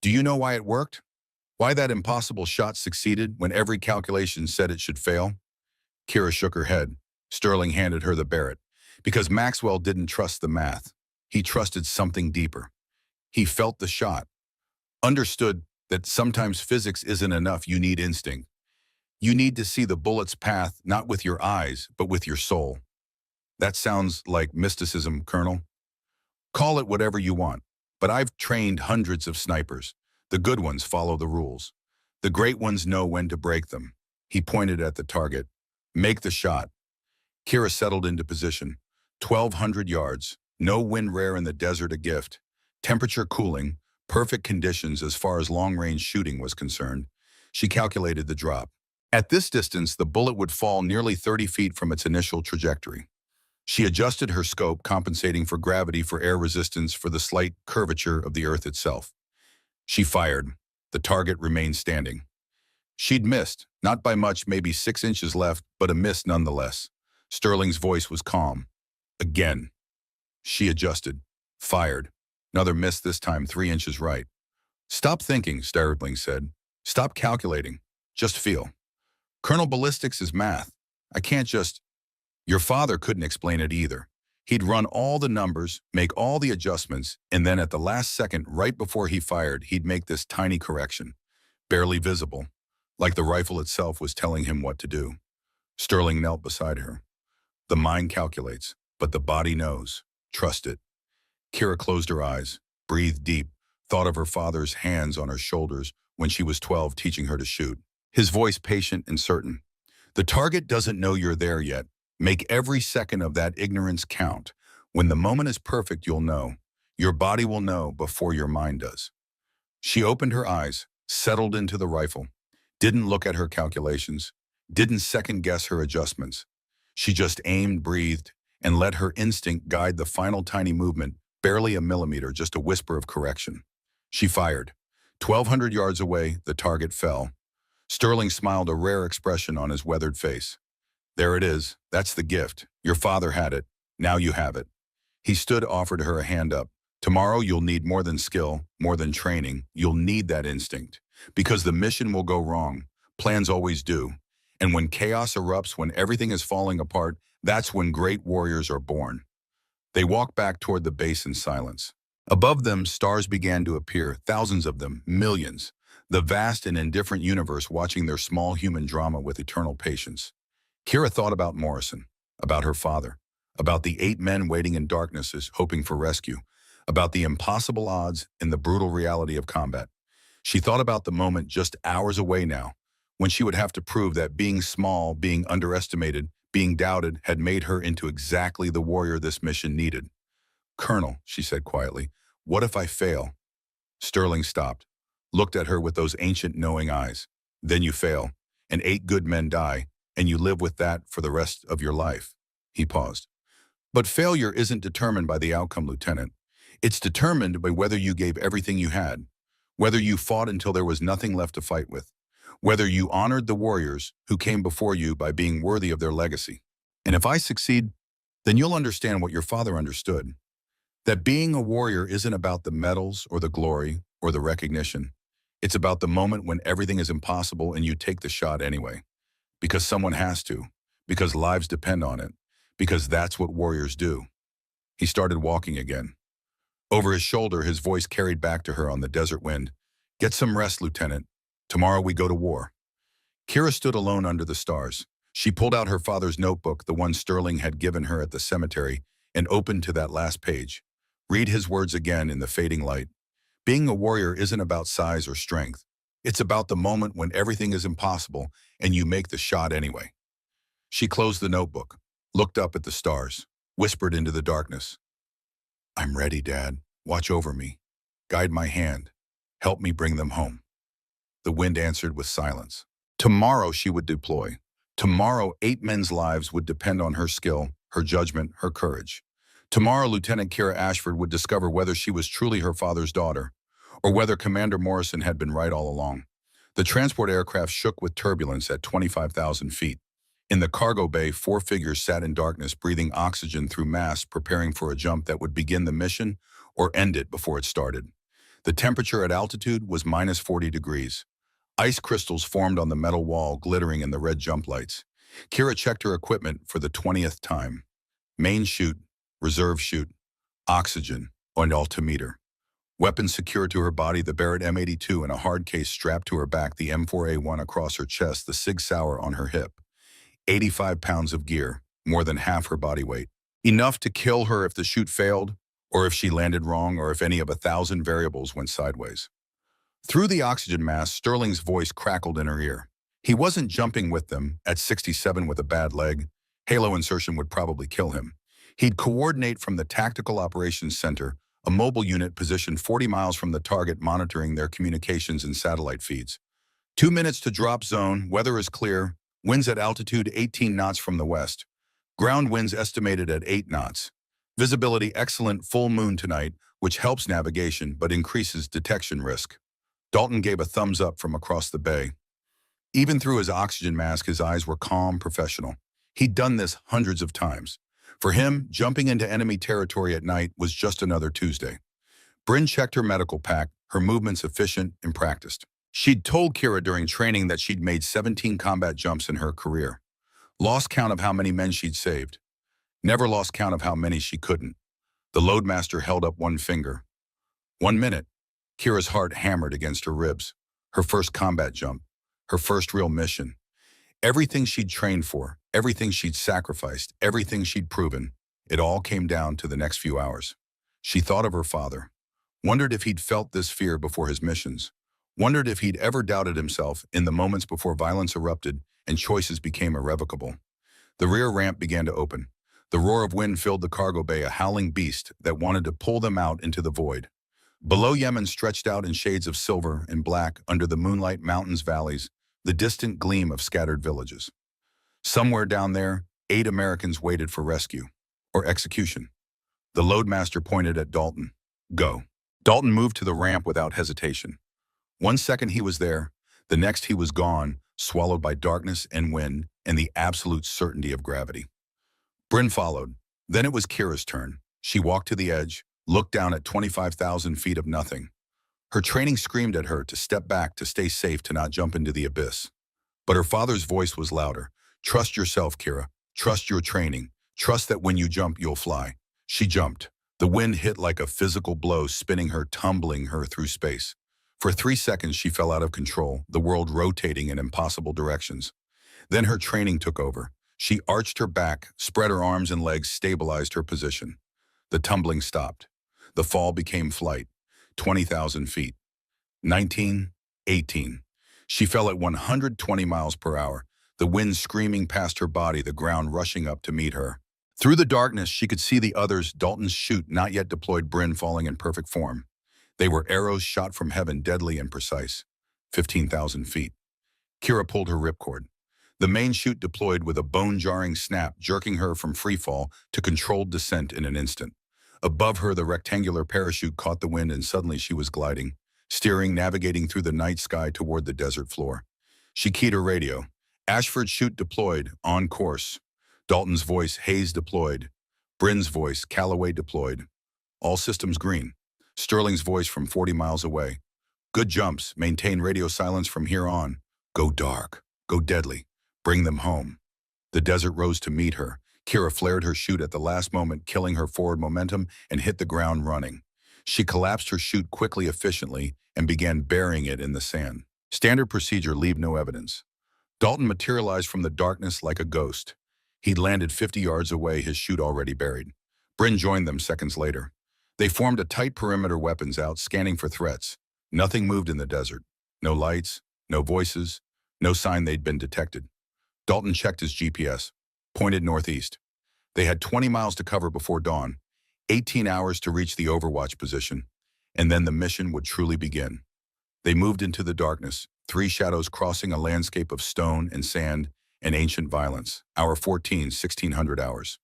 Do you know why it worked? Why that impossible shot succeeded when every calculation said it should fail? Kira shook her head. Sterling handed her the Barrett. Because Maxwell didn't trust the math. He trusted something deeper. He felt the shot. Understood that sometimes physics isn't enough, you need instinct. You need to see the bullet's path not with your eyes, but with your soul. That sounds like mysticism, Colonel. Call it whatever you want, but I've trained hundreds of snipers. The good ones follow the rules. The great ones know when to break them. He pointed at the target. Make the shot. Kira settled into position. 1,200 yards. No wind, rare in the desert, a gift. Temperature cooling. Perfect conditions as far as long-range shooting was concerned. She calculated the drop. At this distance, the bullet would fall nearly 30 feet from its initial trajectory. She adjusted her scope, compensating for gravity, for air resistance, for the slight curvature of the earth itself. She fired. The target remained standing. She'd missed, not by much, maybe 6 inches left, but a miss nonetheless. Sterling's voice was calm. Again. She adjusted. Fired. Another miss, this time 3 inches right. Stop thinking, Sterling said. Stop calculating. Just feel. Colonel, ballistics is math. I can't just... Your father couldn't explain it either. He'd run all the numbers, make all the adjustments, and then at the last second, right before he fired, he'd make this tiny correction. Barely visible, like the rifle itself was telling him what to do. Sterling knelt beside her. The mind calculates, but the body knows. Trust it. Kira closed her eyes, breathed deep, thought of her father's hands on her shoulders when she was 12, teaching her to shoot. His voice patient and certain. The target doesn't know you're there yet. Make every second of that ignorance count. When the moment is perfect, you'll know. Your body will know before your mind does. She opened her eyes, settled into the rifle, didn't look at her calculations, didn't second-guess her adjustments. She just aimed, breathed, and let her instinct guide the final tiny movement, barely a millimeter, just a whisper of correction. She fired. 1,200 yards away, the target fell. Sterling smiled, a rare expression on his weathered face. There it is. That's the gift. Your father had it. Now you have it. He stood, offered her a hand up. Tomorrow you'll need more than skill, more than training. You'll need that instinct. Because the mission will go wrong. Plans always do. And when chaos erupts, when everything is falling apart, that's when great warriors are born. They walked back toward the base in silence. Above them, stars began to appear, thousands of them, millions. The vast and indifferent universe watching their small human drama with eternal patience. Kira thought about Morrison, about her father, about the 8 men waiting in darknesses, hoping for rescue, about the impossible odds and the brutal reality of combat. She thought about the moment just hours away now, when she would have to prove that being small, being underestimated, being doubted had made her into exactly the warrior this mission needed. Colonel, she said quietly, what if I fail? Sterling stopped, looked at her with those ancient knowing eyes. Then you fail, and 8 good men die, and you live with that for the rest of your life. He paused. But failure isn't determined by the outcome, Lieutenant. It's determined by whether you gave everything you had, whether you fought until there was nothing left to fight with, whether you honored the warriors who came before you by being worthy of their legacy. And if I succeed, then you'll understand what your father understood. That being a warrior isn't about the medals or the glory or the recognition. It's about the moment when everything is impossible and you take the shot anyway. Because someone has to, because lives depend on it, because that's what warriors do. He started walking again. Over his shoulder, his voice carried back to her on the desert wind. Get some rest, Lieutenant. Tomorrow we go to war. Kira stood alone under the stars. She pulled out her father's notebook, the one Sterling had given her at the cemetery, and opened to that last page. Read his words again in the fading light. Being a warrior isn't about size or strength. It's about the moment when everything is impossible and you make the shot anyway. She closed the notebook, looked up at the stars, whispered into the darkness. I'm ready, Dad. Watch over me. Guide my hand. Help me bring them home. The wind answered with silence. Tomorrow she would deploy. Tomorrow 8 men's lives would depend on her skill, her judgment, her courage. Tomorrow Lieutenant Kira Ashford would discover whether she was truly her father's daughter, or whether Commander Morrison had been right all along. The transport aircraft shook with turbulence at 25,000 feet. In the cargo bay, 4 figures sat in darkness, breathing oxygen through masks, preparing for a jump that would begin the mission or end it before it started. The temperature at altitude was minus 40 degrees. Ice crystals formed on the metal wall, glittering in the red jump lights. Kira checked her equipment for the 20th time. Main chute, reserve chute, oxygen, and altimeter. Weapons secured to her body, the Barrett M82 in a hard case strapped to her back, the M4A1 across her chest, the Sig Sauer on her hip. 85 pounds of gear, more than half her body weight. Enough to kill her if the chute failed, or if she landed wrong, or if any of 1,000 variables went sideways. Through the oxygen mask, Sterling's voice crackled in her ear. He wasn't jumping with them. At 67 with a bad leg, halo insertion would probably kill him. He'd coordinate from the Tactical Operations Center, a mobile unit positioned 40 miles from the target, monitoring their communications and satellite feeds. 2 minutes to drop zone, weather is clear, winds at altitude 18 knots from the west. Ground winds estimated at 8 knots. Visibility excellent, full moon tonight, which helps navigation but increases detection risk. Dalton gave a thumbs up from across the bay. Even through his oxygen mask, his eyes were calm, professional. He'd done this hundreds of times. For him, jumping into enemy territory at night was just another Tuesday. Bryn checked her medical pack, her movements efficient and practiced. She'd told Kira during training that she'd made 17 combat jumps in her career. Lost count of how many men she'd saved. Never lost count of how many she couldn't. The loadmaster held up one finger. 1 minute. Kira's heart hammered against her ribs. Her first combat jump. Her first real mission. Everything she'd trained for, everything she'd sacrificed, everything she'd proven, it all came down to the next few hours. She thought of her father. Wondered if he'd felt this fear before his missions. Wondered if he'd ever doubted himself in the moments before violence erupted and choices became irrevocable. The rear ramp began to open. The roar of wind filled the cargo bay, a howling beast that wanted to pull them out into the void. Below, Yemen stretched out in shades of silver and black under the moonlight, mountains, valleys, the distant gleam of scattered villages. Somewhere down there, 8 Americans waited for rescue or execution. The loadmaster pointed at Dalton. Go. Dalton moved to the ramp without hesitation. 1 second he was there, the next he was gone, swallowed by darkness and wind and the absolute certainty of gravity. Bryn followed. Then it was Kira's turn. She walked to the edge, looked down at 25,000 feet of nothing. Her training screamed at her to step back, to stay safe, to not jump into the abyss. But her father's voice was louder. Trust yourself, Kira. Trust your training. Trust that when you jump, you'll fly. She jumped. The wind hit like a physical blow, spinning her, tumbling her through space. For 3 seconds, she fell out of control, the world rotating in impossible directions. Then her training took over. She arched her back, spread her arms and legs, stabilized her position. The tumbling stopped. The fall became flight. 20,000 feet. 19, 18. She fell at 120 miles per hour, the wind screaming past her body, the ground rushing up to meet her. Through the darkness, she could see the others, Dalton's chute, not yet deployed, Bryn falling in perfect form. They were arrows shot from heaven, deadly and precise. 15,000 feet. Kira pulled her ripcord. The main chute deployed with a bone-jarring snap, jerking her from freefall to controlled descent in an instant. Above her, the rectangular parachute caught the wind and suddenly she was gliding, steering, navigating through the night sky toward the desert floor. She keyed her radio. Ashford chute deployed, on course. Dalton's voice, Hayes deployed. Bryn's voice, Callaway deployed. All systems green. Sterling's voice from 40 miles away. Good jumps, maintain radio silence from here on. Go dark, go deadly, bring them home. The desert rose to meet her. Kira flared her chute at the last moment, killing her forward momentum and hit the ground running. She collapsed her chute quickly, efficiently, and began burying it in the sand. Standard procedure: leave no evidence. Dalton materialized from the darkness like a ghost. He'd landed 50 yards away, his chute already buried. Bryn joined them seconds later. They formed a tight perimeter, weapons out, scanning for threats. Nothing moved in the desert. No lights, no voices, no sign they'd been detected. Dalton checked his GPS, pointed northeast. They had 20 miles to cover before dawn, 18 hours to reach the Overwatch position, and then the mission would truly begin. They moved into the darkness, three shadows crossing a landscape of stone and sand and ancient violence. Hour 14, 1600 hours.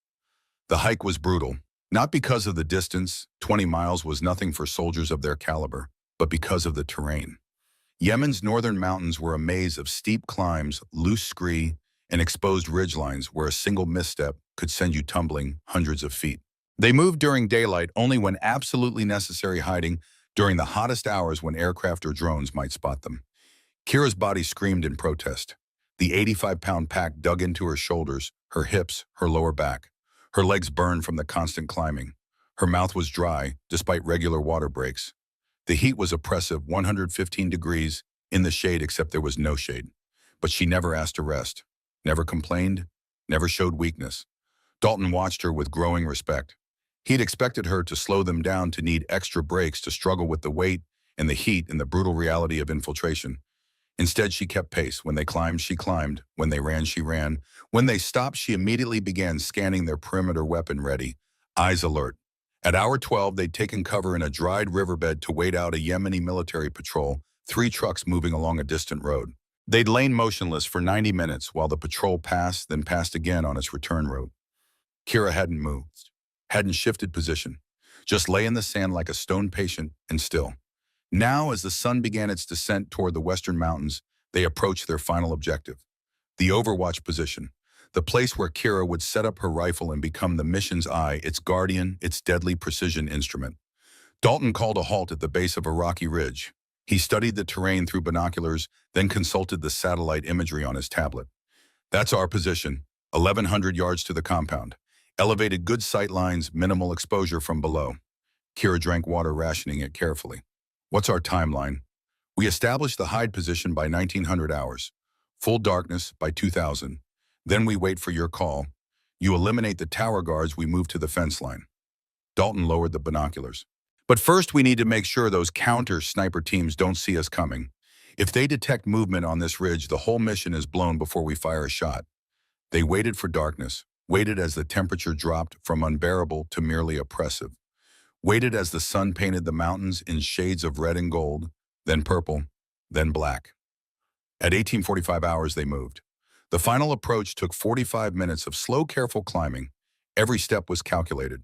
The hike was brutal, not because of the distance, 20 miles was nothing for soldiers of their caliber, but because of the terrain. Yemen's northern mountains were a maze of steep climbs, loose scree, and exposed ridgelines where a single misstep could send you tumbling hundreds of feet. They moved during daylight only when absolutely necessary, hiding during the hottest hours when aircraft or drones might spot them. Kira's body screamed in protest. The 85-pound pack dug into her shoulders, her hips, her lower back. Her legs burned from the constant climbing. Her mouth was dry, despite regular water breaks. The heat was oppressive, 115 degrees, in the shade, except there was no shade. But she never asked to rest, never complained, never showed weakness. Dalton watched her with growing respect. He'd expected her to slow them down, to need extra breaks, to struggle with the weight and the heat and the brutal reality of infiltration. Instead, she kept pace. When they climbed, she climbed. When they ran, she ran. When they stopped, she immediately began scanning their perimeter, weapon ready, eyes alert. At hour 12, they'd taken cover in a dried riverbed to wait out a Yemeni military patrol, 3 trucks moving along a distant road. They'd lain motionless for 90 minutes while the patrol passed, then passed again on its return route. Kira hadn't moved, hadn't shifted position, just lay in the sand like a stone, patient and still. Now, as the sun began its descent toward the western mountains, they approached their final objective, the Overwatch position, the place where Kira would set up her rifle and become the mission's eye, its guardian, its deadly precision instrument. Dalton called a halt at the base of a rocky ridge. He studied the terrain through binoculars, then consulted the satellite imagery on his tablet. That's our position, 1,100 yards to the compound. Elevated, good sight lines, minimal exposure from below. Kira drank water, rationing it carefully. What's our timeline? We established the hide position by 1900 hours. Full darkness by 2000. Then we wait for your call. You eliminate the tower guards, we move to the fence line. Dalton lowered the binoculars. But first we need to make sure those counter sniper teams don't see us coming. If they detect movement on this ridge, the whole mission is blown before we fire a shot. They waited for darkness, waited as the temperature dropped from unbearable to merely oppressive. Waited as the sun painted the mountains in shades of red and gold, then purple, then black. At 1845 hours, they moved. The final approach took 45 minutes of slow, careful climbing. Every step was calculated.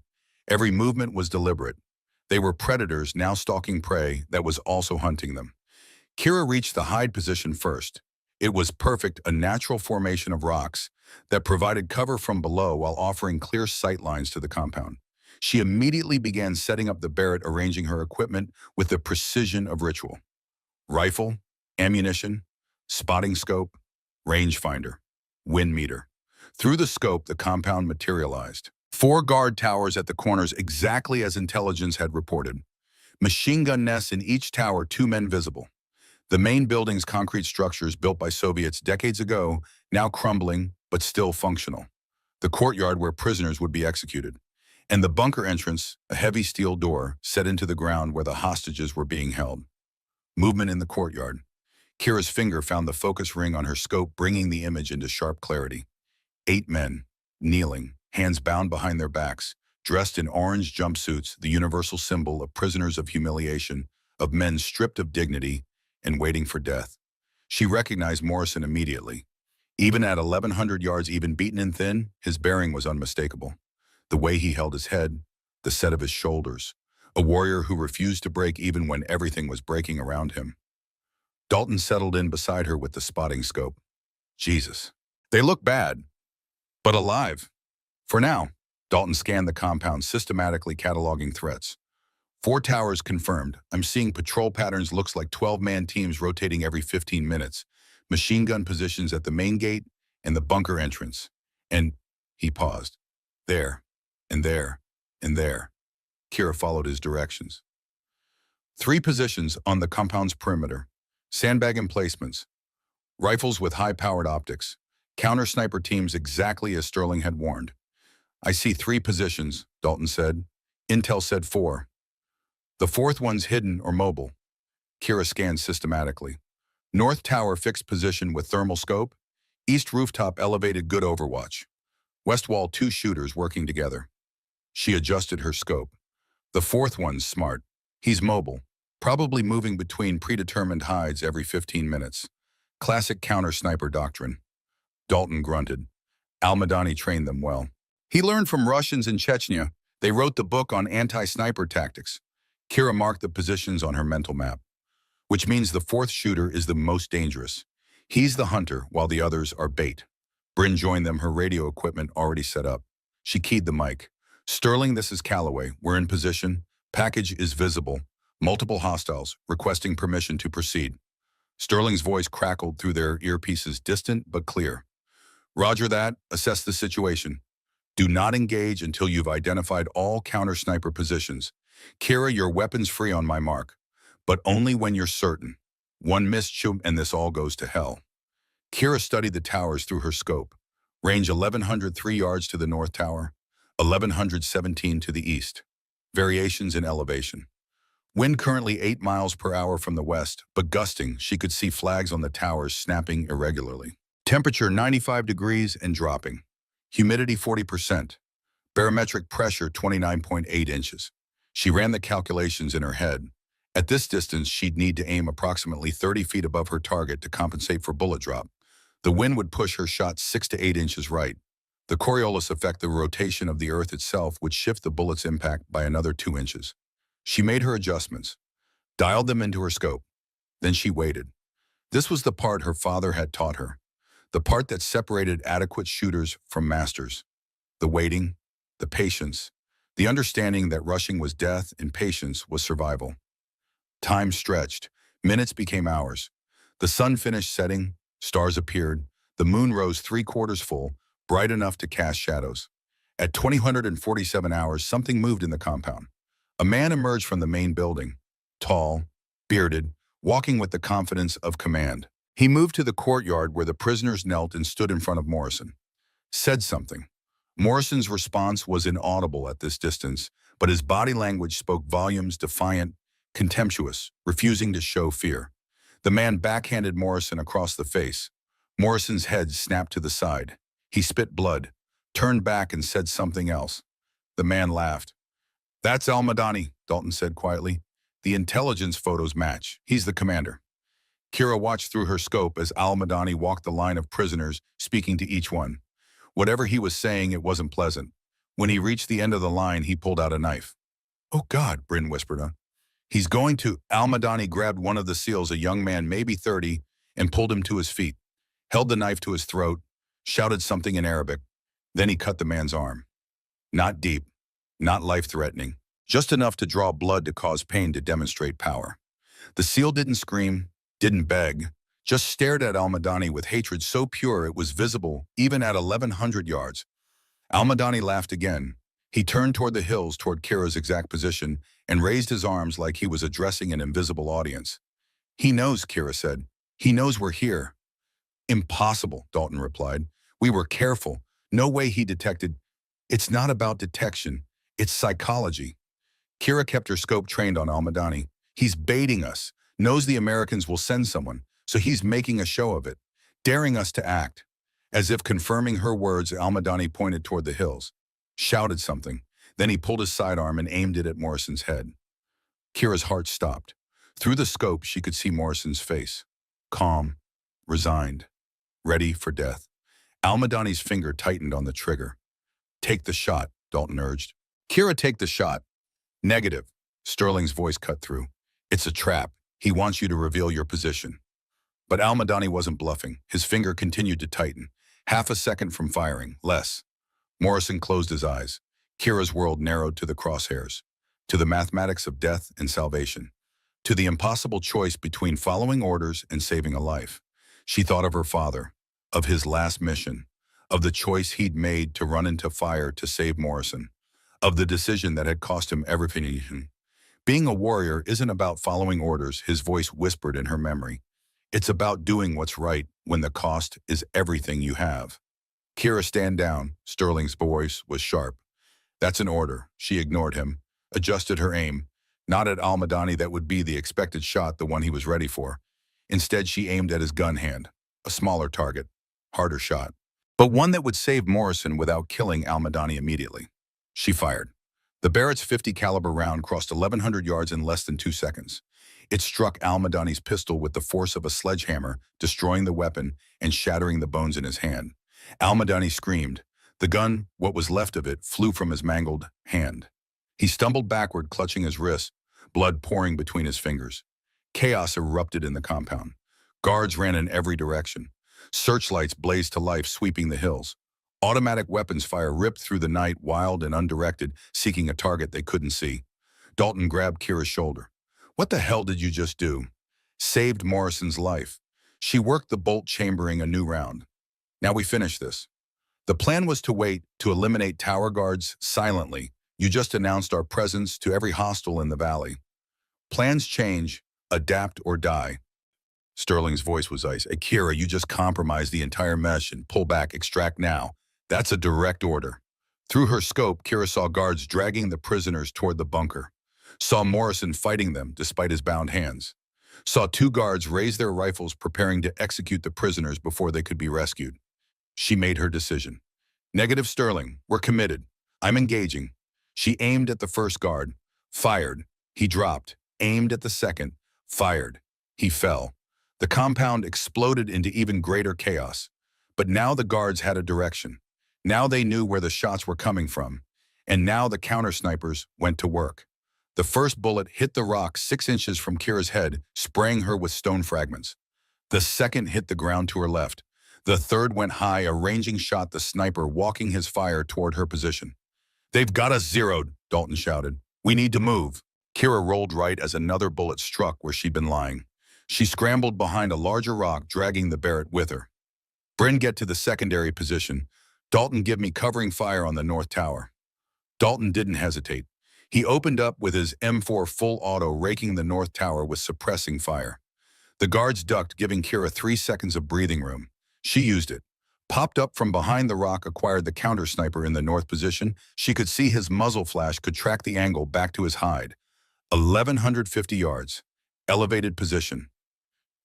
Every movement was deliberate. They were predators now stalking prey that was also hunting them. Kira reached the hide position first. It was perfect, a natural formation of rocks that provided cover from below while offering clear sight lines to the compound. She immediately began setting up the Barrett, arranging her equipment with the precision of ritual. Rifle, ammunition, spotting scope, rangefinder, wind meter. Through the scope, the compound materialized. 4 guard towers at the corners, exactly as intelligence had reported. Machine gun nests in each tower, 2 men visible. The main building's concrete structures built by Soviets decades ago, now crumbling, but still functional. The courtyard where prisoners would be executed. And the bunker entrance, a heavy steel door set into the ground where the hostages were being held. Movement in the courtyard. Kira's finger found the focus ring on her scope, bringing the image into sharp clarity. 8 men, kneeling, hands bound behind their backs, dressed in orange jumpsuits, the universal symbol of prisoners of humiliation, of men stripped of dignity and waiting for death. She recognized Morrison immediately. Even at 1,100 yards, even beaten and thin, his bearing was unmistakable. The way he held his head, the set of his shoulders, a warrior who refused to break even when everything was breaking around him. Dalton settled in beside her with the spotting scope. Jesus, they look bad, but alive. For now, Dalton scanned the compound, systematically cataloging threats. 4 towers confirmed. I'm seeing patrol patterns, looks like 12-man teams rotating every 15 minutes. Machine gun positions at the main gate and the bunker entrance. And he paused. There, and there, and there. Kira followed his directions. 3 positions on the compound's perimeter. Sandbag emplacements. Rifles with high-powered optics. Counter sniper teams exactly as Sterling had warned. I see 3 positions, Dalton said. Intel said 4. The 4th one's hidden or mobile. Kira scanned systematically. North tower fixed position with thermal scope. East rooftop elevated good overwatch. West wall 2 shooters working together. She adjusted her scope. The 4th one's smart. He's mobile, probably moving between predetermined hides every 15 minutes. Classic counter-sniper doctrine. Dalton grunted. Al-Madani trained them well. He learned from Russians in Chechnya. They wrote the book on anti-sniper tactics. Kira marked the positions on her mental map, which means the 4th shooter is the most dangerous. He's the hunter, while the others are bait. Bryn joined them, her radio equipment already set up. She keyed the mic. Sterling, this is Calloway. We're in position. Package is visible. Multiple hostiles, requesting permission to proceed. Sterling's voice crackled through their earpieces, distant but clear. Roger that. Assess the situation. Do not engage until you've identified all counter-sniper positions. Kira, your weapon's free on my mark, but only when you're certain. One missed shoot and this all goes to hell. Kira studied the towers through her scope. Range 1,103 yards to the north tower, 1,117 to the east. Variations in elevation. Wind currently 8 miles per hour from the west, but gusting. She could see flags on the towers snapping irregularly. Temperature 95 degrees and dropping. Humidity 40%. Barometric pressure 29.8 inches. She ran the calculations in her head. At this distance, she'd need to aim approximately 30 feet above her target to compensate for bullet drop. The wind would push her shot 6 to 8 inches right. The Coriolis effect, the rotation of the Earth itself, would shift the bullet's impact by another 2 inches. She made her adjustments, dialed them into her scope. Then she waited. This was the part her father had taught her, the part that separated adequate shooters from masters. The waiting, the patience, the understanding that rushing was death and patience was survival. Time stretched. Minutes became hours. The sun finished setting. Stars appeared. The moon rose 3/4 full, bright enough to cast shadows. At 2047 hours, something moved in the compound. A man emerged from the main building, tall, bearded, walking with the confidence of command. He moved to the courtyard where the prisoners knelt and stood in front of Morrison. Said something. Morrison's response was inaudible at this distance, but his body language spoke volumes, defiant, contemptuous, refusing to show fear. The man backhanded Morrison across the face. Morrison's head snapped to the side. He spit blood, turned back and said something else. The man laughed. That's Al-Madani, Dalton said quietly. The intelligence photos match. He's the commander. Kira watched through her scope as Al-Madani walked the line of prisoners, speaking to each one. Whatever he was saying, it wasn't pleasant. When he reached the end of the line, he pulled out a knife. Oh God, Bryn whispered. He's going to. Al-Madani grabbed one of the SEALs, a young man, maybe 30, and pulled him to his feet, held the knife to his throat, shouted something in Arabic. Then he cut the man's arm. Not deep, not life-threatening, just enough to draw blood to cause pain to demonstrate power. The SEAL didn't scream, didn't beg, just stared at Al-Madani with hatred so pure it was visible even at 1,100 yards. Al-Madani laughed again. He turned toward the hills, toward Kira's exact position, and raised his arms like he was addressing an invisible audience. He knows, Kira said. He knows we're here. Impossible, Dalton replied. We were careful. No way he detected. It's not about detection. It's psychology. Kira kept her scope trained on Al-Madani. He's baiting us, knows the Americans will send someone, so he's making a show of it, daring us to act. As if confirming her words, Al-Madani pointed toward the hills, shouted something. Then he pulled his sidearm and aimed it at Morrison's head. Kira's heart stopped. Through the scope, she could see Morrison's face. Calm, resigned, ready for death. Al-Madani's finger tightened on the trigger. Take the shot, Dalton urged. Kira, take the shot. Negative. Sterling's voice cut through. It's a trap. He wants you to reveal your position. But Al-Madani wasn't bluffing. His finger continued to tighten. Half a second from firing, less. Morrison closed his eyes. Kira's world narrowed to the crosshairs, to the mathematics of death and salvation, to the impossible choice between following orders and saving a life. She thought of her father, of his last mission, of the choice he'd made to run into fire to save Morrison, of the decision that had cost him everything. Being a warrior isn't about following orders, his voice whispered in her memory. It's about doing what's right when the cost is everything you have. Kira, stand down. Sterling's voice was sharp. That's an order. She ignored him, adjusted her aim. Not at Almadani, that would be the expected shot, the one he was ready for. Instead, she aimed at his gun hand, a smaller target, harder shot, but one that would save Morrison without killing Almadani immediately. She fired. The Barrett's 50 caliber round crossed 1,100 yards in less than 2 seconds. It struck Almadani's pistol with the force of a sledgehammer, destroying the weapon and shattering the bones in his hand. Almadani screamed. The gun, what was left of it, flew from his mangled hand. He stumbled backward, clutching his wrist, blood pouring between his fingers. Chaos erupted in the compound. Guards ran in every direction. Searchlights blazed to life, sweeping the hills. Automatic weapons fire ripped through the night, wild and undirected, seeking a target they couldn't see. Dalton grabbed Kira's shoulder. What the hell did you just do? Saved Morrison's life. She worked the bolt, chambering a new round. Now we finish this. The plan was to wait to eliminate tower guards silently. You just announced our presence to every hostile in the valley. Plans change, adapt or die. Sterling's voice was ice. Kira, you just compromised the entire mesh and pull back, extract now. That's a direct order. Through her scope, Kira saw guards dragging the prisoners toward the bunker. Saw Morrison fighting them despite his bound hands. Saw 2 guards raise their rifles, preparing to execute the prisoners before they could be rescued. She made her decision. Negative, Sterling. We're committed. I'm engaging. She aimed at the first guard. Fired. He dropped. Aimed at the second. Fired. He fell. The compound exploded into even greater chaos. But now the guards had a direction. Now they knew where the shots were coming from. And now the counter-snipers went to work. The first bullet hit the rock 6 inches from Kira's head, spraying her with stone fragments. The second hit the ground to her left. The third went high, a ranging shot, the sniper walking his fire toward her position. They've got us zeroed, Dalton shouted. We need to move. Kira rolled right as another bullet struck where she'd been lying. She scrambled behind a larger rock, dragging the Barrett with her. Bryn, get to the secondary position. Dalton, give me covering fire on the north tower. Dalton didn't hesitate. He opened up with his M4 full auto, raking the north tower with suppressing fire. The guards ducked, giving Kira 3 seconds of breathing room. She used it. Popped up from behind the rock, acquired the counter-sniper in the north position. She could see his muzzle flash, could track the angle back to his hide. 1,150 yards. Elevated position.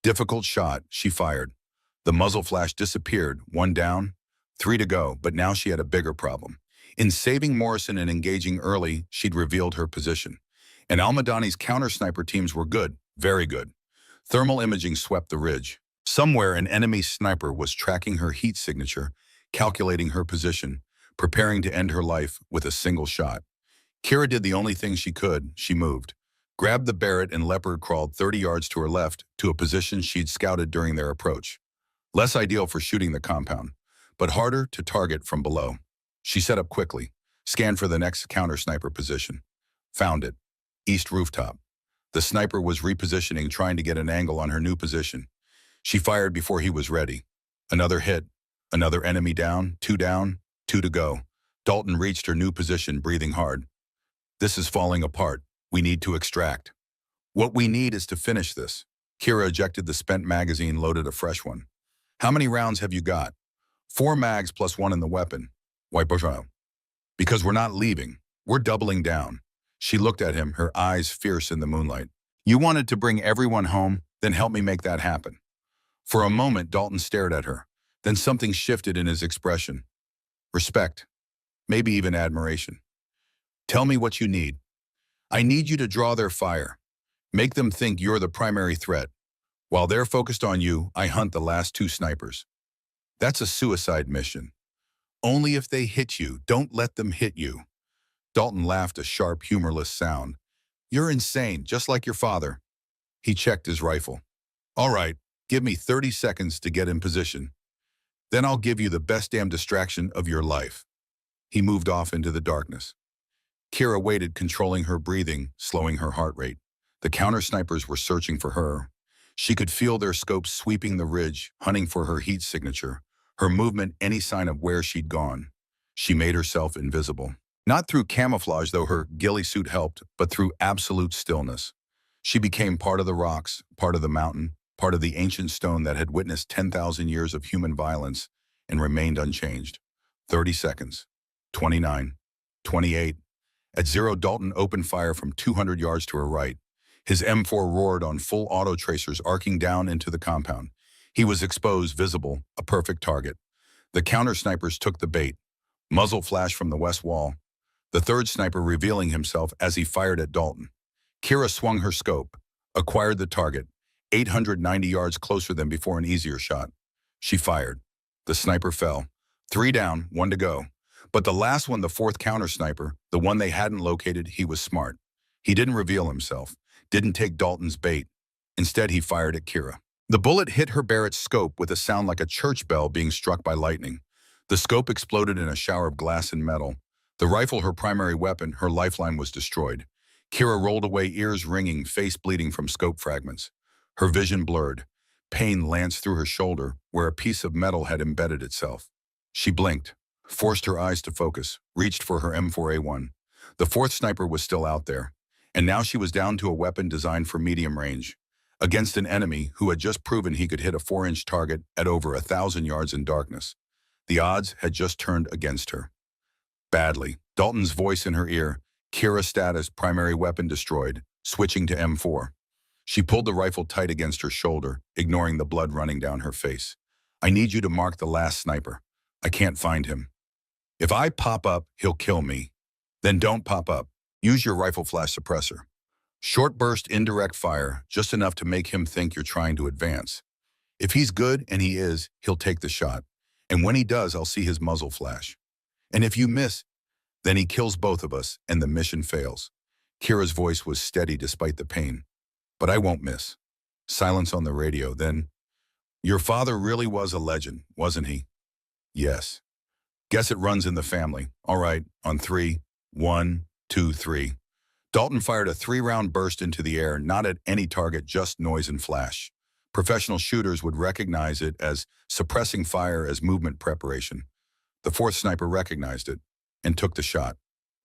Difficult shot. She fired. The muzzle flash disappeared. 1 down, 3 to go, but now she had a bigger problem. In saving Morrison and engaging early, she'd revealed her position. And Almadani's counter-sniper teams were good, very good. Thermal imaging swept the ridge. Somewhere an enemy sniper was tracking her heat signature, calculating her position, preparing to end her life with a single shot. Kira did the only thing she could. She moved. Grabbed the Barrett and Leopard, crawled 30 yards to her left to a position she'd scouted during their approach. Less ideal for shooting the compound, but harder to target from below. She set up quickly, scanned for the next counter-sniper position. Found it. East rooftop. The sniper was repositioning, trying to get an angle on her new position. She fired before he was ready. Another hit. Another enemy down, 2 down, 2 to go. Dalton reached her new position, breathing hard. This is falling apart. We need to extract. What we need is to finish this. Kira ejected the spent magazine, loaded a fresh one. How many rounds have you got? 4 mags plus 1 in the weapon. Why, Bourgeois? Because we're not leaving. We're doubling down. She looked at him, her eyes fierce in the moonlight. You wanted to bring everyone home, then help me make that happen. For a moment, Dalton stared at her. Then something shifted in his expression. Respect. Maybe even admiration. Tell me what you need. I need you to draw their fire. Make them think you're the primary threat. While they're focused on you, I hunt the last 2 snipers. That's a suicide mission. Only if they hit you, don't let them hit you. Dalton laughed, a sharp, humorless sound. You're insane, just like your father. He checked his rifle. All right, give me 30 seconds to get in position. Then I'll give you the best damn distraction of your life. He moved off into the darkness. Kira waited, controlling her breathing, slowing her heart rate. The counter-snipers were searching for her. She could feel their scopes sweeping the ridge, hunting for her heat signature, her movement any sign of where she'd gone. She made herself invisible. Not through camouflage, though her ghillie suit helped, but through absolute stillness. She became part of the rocks, part of the mountain, part of the ancient stone that had witnessed 10,000 years of human violence and remained unchanged. 30 seconds. 29. 28. At zero, Dalton opened fire from 200 yards to her right. His M4 roared on full auto tracers, arcing down into the compound. He was exposed, visible, a perfect target. The counter snipers took the bait. Muzzle flash from the west wall. The third sniper revealing himself as he fired at Dalton. Kira swung her scope, acquired the target, 890 yards closer than before, an easier shot. She fired. The sniper fell. 3 down, 1 to go. But the last one, the fourth counter sniper, the one they hadn't located, he was smart. He didn't reveal himself, didn't take Dalton's bait. Instead, he fired at Kira. The bullet hit her Barrett's scope with a sound like a church bell being struck by lightning. The scope exploded in a shower of glass and metal. The rifle, her primary weapon, her lifeline, was destroyed. Kira rolled away, ears ringing, face bleeding from scope fragments. Her vision blurred. Pain lanced through her shoulder, where a piece of metal had embedded itself. She blinked, forced her eyes to focus, reached for her M4A1. The fourth sniper was still out there, and now she was down to a weapon designed for medium range, against an enemy who had just proven he could hit a 4-inch target at over 1,000 yards in darkness. The odds had just turned against her. Badly. Dalton's voice in her ear. Kira status, primary weapon destroyed, switching to M4. She pulled the rifle tight against her shoulder, ignoring the blood running down her face. I need you to mark the last sniper. I can't find him. If I pop up, he'll kill me. Then don't pop up. Use your rifle flash suppressor. Short burst indirect fire, just enough to make him think you're trying to advance. If he's good, and he is, he'll take the shot. And when he does, I'll see his muzzle flash. And if you miss, then he kills both of us, and the mission fails. Kira's voice was steady despite the pain. But I won't miss. Silence on the radio, then. Your father really was a legend, wasn't he? Yes. Guess it runs in the family. All right, on 3. 1, 2, 3. Dalton fired a 3-round burst into the air, not at any target, just noise and flash. Professional shooters would recognize it as suppressing fire, as movement preparation. The fourth sniper recognized it and took the shot.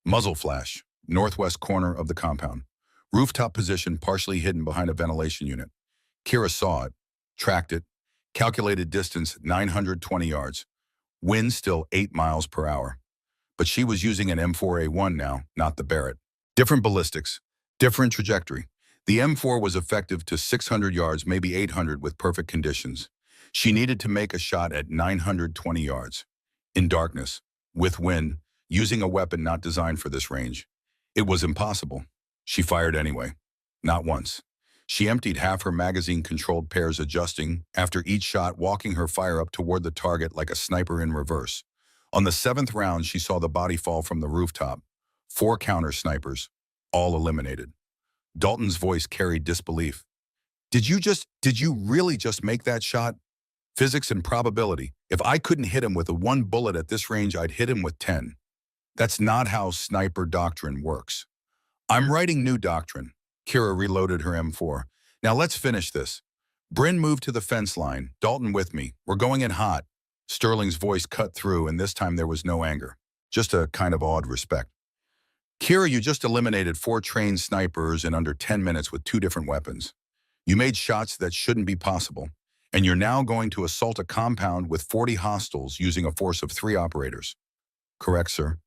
Muzzle flash, northwest corner of the compound. Rooftop position partially hidden behind a ventilation unit. Kira saw it, tracked it, calculated distance 920 yards. Wind still 8 miles per hour. But she was using an M4A1 now, not the Barrett. Different ballistics, different trajectory. The M4 was effective to 600 yards, maybe 800 with perfect conditions. She needed to make a shot at 920 yards. In darkness, with wind, using a weapon not designed for this range. It was impossible. She fired anyway. Not once. She emptied half her magazine-controlled pairs, adjusting, after each shot, walking her fire up toward the target like a sniper in reverse. On the 7th round, she saw the body fall from the rooftop. 4 counter snipers, all eliminated. Dalton's voice carried disbelief. Did you really just make that shot? Physics and probability. If I couldn't hit him with a 1 bullet at this range, I'd hit him with 10. That's not how sniper doctrine works. I'm writing new doctrine. Kira reloaded her M4. Now let's finish this. Bryn moved to the fence line. Dalton with me. We're going in hot. Sterling's voice cut through, and this time there was no anger. Just a kind of awed respect. Kira, you just eliminated 4 trained snipers in under 10 minutes with 2 different weapons. You made shots that shouldn't be possible. And you're now going to assault a compound with 40 hostiles using a force of 3 operators. Correct, sir.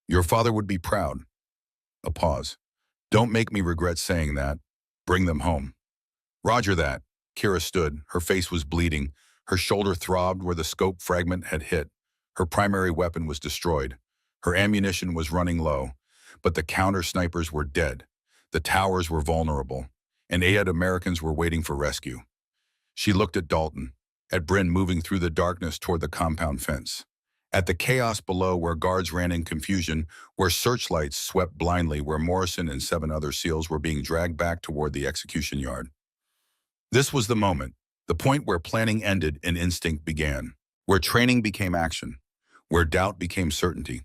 Your father would be proud. A pause. Don't make me regret saying that. Bring them home. Roger that. Kira stood. Her face was bleeding. Her shoulder throbbed where the scope fragment had hit. Her primary weapon was destroyed. Her ammunition was running low. But the counter snipers were dead. The towers were vulnerable. And 8 Americans were waiting for rescue. She looked at Dalton, at Bryn moving through the darkness toward the compound fence, at the chaos below where guards ran in confusion, where searchlights swept blindly, where Morrison and 7 other SEALs were being dragged back toward the execution yard. This was the moment, the point where planning ended and instinct began, where training became action, where doubt became certainty.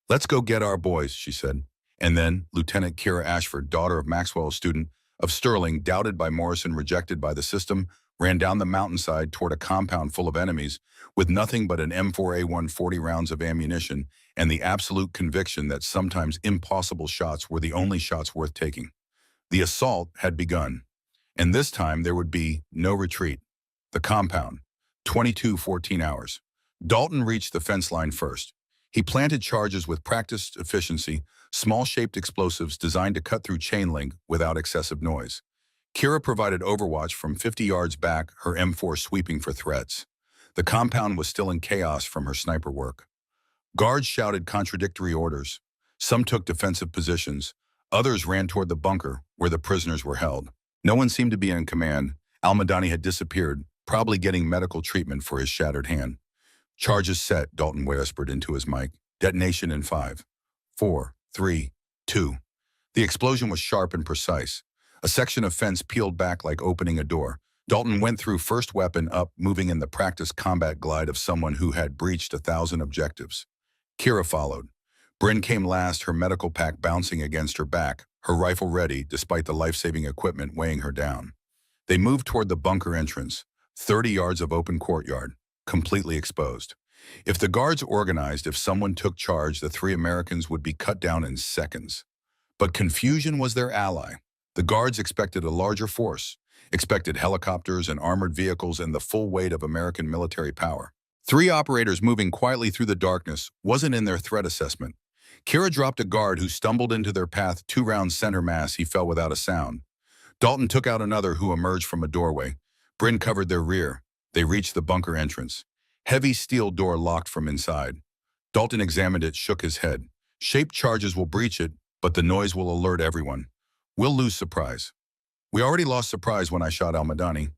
Let's go get our boys, she said. And then Lieutenant Kira Ashford, daughter of Maxwell's student, of Sterling, doubted by Morrison, rejected by the system, ran down the mountainside toward a compound full of enemies with nothing but an M4A1 40 rounds of ammunition and the absolute conviction that sometimes impossible shots were the only shots worth taking. The assault had begun, and this time there would be no retreat. The compound, 14 hours. Dalton reached the fence line first. He planted charges with practiced efficiency, small-shaped explosives designed to cut through chain link without excessive noise. Kira provided overwatch from 50 yards back, her M4 sweeping for threats. The compound was still in chaos from her sniper work. Guards shouted contradictory orders. Some took defensive positions. Others ran toward the bunker where the prisoners were held. No one seemed to be in command. Al-Madani had disappeared, probably getting medical treatment for his shattered hand. Charges set, Dalton whispered into his mic. Detonation in 5, 4, 3, 2. The explosion was sharp and precise. A section of fence peeled back like opening a door. Dalton went through first weapon up, moving in the practiced combat glide of someone who had breached 1,000 objectives. Kira followed. Bryn came last, her medical pack bouncing against her back, her rifle ready despite the life-saving equipment weighing her down. They moved toward the bunker entrance, 30 yards of open courtyard, completely exposed. If the guards organized, if someone took charge, the 3 Americans would be cut down in seconds. But confusion was their ally. The guards expected a larger force, expected helicopters and armored vehicles and the full weight of American military power. 3 operators moving quietly through the darkness wasn't in their threat assessment. Kira dropped a guard who stumbled into their path 2 rounds center mass. He fell without a sound. Dalton took out another who emerged from a doorway. Bryn covered their rear. They reached the bunker entrance. Heavy steel door locked from inside. Dalton examined it, shook his head. Shaped charges will breach it, but the noise will alert everyone. We'll lose surprise. We already lost surprise when I shot Al-Madani.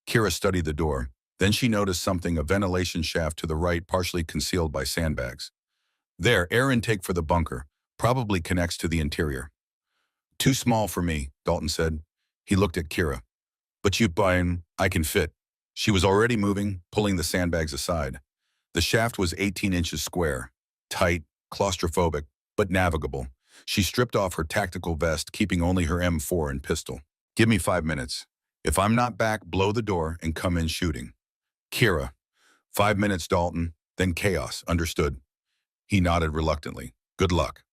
Kira studied the door. Then she noticed something, a ventilation shaft to the right, partially concealed by sandbags. There, air intake for the bunker, probably connects to the interior. Too small for me, Dalton said. He looked at Kira. But you Brian, I can fit. She was already moving, pulling the sandbags aside. The shaft was 18 inches square, tight, claustrophobic, but navigable. She stripped off her tactical vest, keeping only her M4 and pistol. Give me 5 minutes. If I'm not back, blow the door and come in shooting. Kira. 5 minutes, Dalton, then chaos, understood. He nodded reluctantly. Good luck.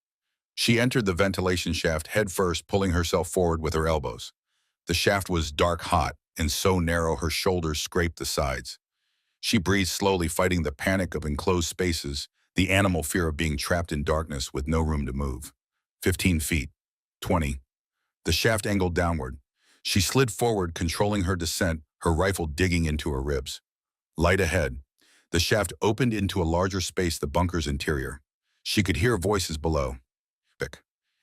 She entered the ventilation shaft head first, pulling herself forward with her elbows. The shaft was dark hot and so narrow her shoulders scraped the sides. She breathed slowly, fighting the panic of enclosed spaces, the animal fear of being trapped in darkness with no room to move. 15 feet. 20. The shaft angled downward. She slid forward, controlling her descent, her rifle digging into her ribs. Light ahead. The shaft opened into a larger space, the bunker's interior. She could hear voices below.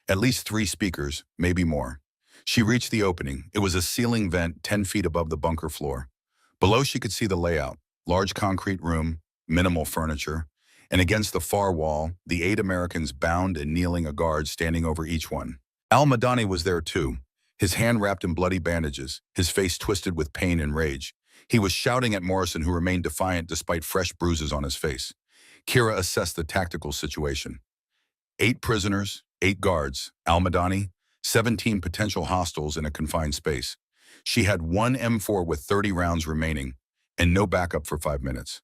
At least 3 speakers, maybe more. She reached the opening. It was a ceiling vent 10 feet above the bunker floor. Below she could see the layout. Large concrete room, minimal furniture, and against the far wall, the 8 Americans bound and kneeling, a guard standing over each one. Al-Madani was there too, his hand wrapped in bloody bandages, his face twisted with pain and rage. He was shouting at Morrison, who remained defiant despite fresh bruises on his face. Kira assessed the tactical situation. 8 prisoners, 8 guards, Al-Madani, 17 potential hostiles in a confined space. She had 1 M4 with 30 rounds remaining, and no backup for 5 minutes.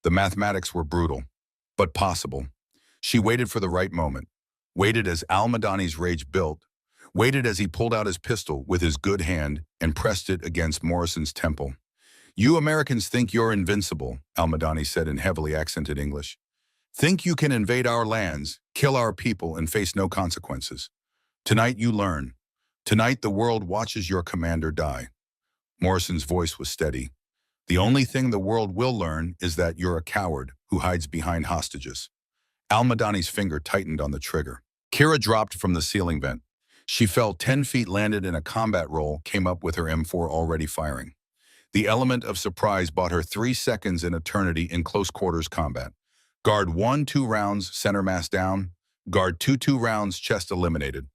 The mathematics were brutal, but possible. She waited for the right moment, waited as Al-Madani's rage built, waited as he pulled out his pistol with his good hand and pressed it against Morrison's temple. You Americans think you're invincible, Al-Madani said in heavily accented English. Think you can invade our lands, kill our people, and face no consequences. Tonight you learn. Tonight the world watches your commander die. Morrison's voice was steady. The only thing the world will learn is that you're a coward who hides behind hostages. Al-Madani's finger tightened on the trigger. Kira dropped from the ceiling vent. She fell 10 feet, landed in a combat roll, came up with her M4 already firing. The element of surprise bought her 3 seconds in eternity in close quarters combat. Guard 1, 2 rounds, center mass down. Guard 2, 2 rounds, chest eliminated.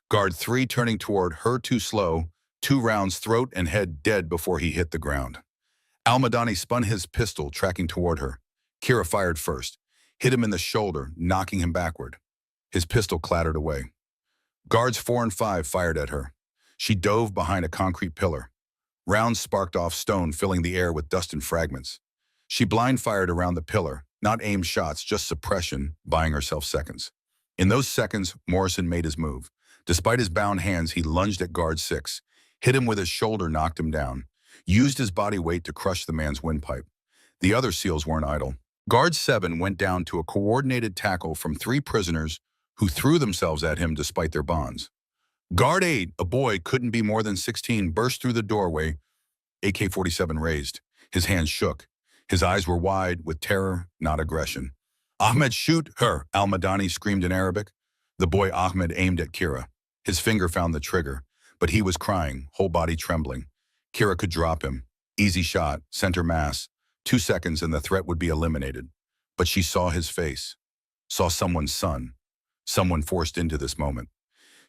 Guard 3 turning toward her, too slow, 2 rounds, throat and head dead before he hit the ground. Al-Madani spun his pistol, tracking toward her. Kira fired first, hit him in the shoulder, knocking him backward. His pistol clattered away. Guards 4 and 5 fired at her. She dove behind a concrete pillar. Rounds sparked off Stone, filling the air with dust and fragments. She blind-fired around the pillar, not aimed shots, just suppression, buying herself seconds. In those seconds, Morrison made his move. Despite his bound hands, he lunged at guard 6, hit him with his shoulder, knocked him down, used his body weight to crush the man's windpipe. The other SEALs weren't idle. Guard 7 went down to a coordinated tackle from 3 prisoners who threw themselves at him despite their bonds. Guard 8, a boy couldn't be more than 16, burst through the doorway, AK-47 raised. His hands shook. His eyes were wide with terror, not aggression. "Ahmed, shoot her!" Al-Madani screamed in Arabic. The boy Ahmed aimed at Kira. His finger found the trigger, but he was crying, whole body trembling. Kira could drop him. Easy shot, center mass. 2 seconds and the threat would be eliminated. But she saw his face, saw someone's son, someone forced into this moment.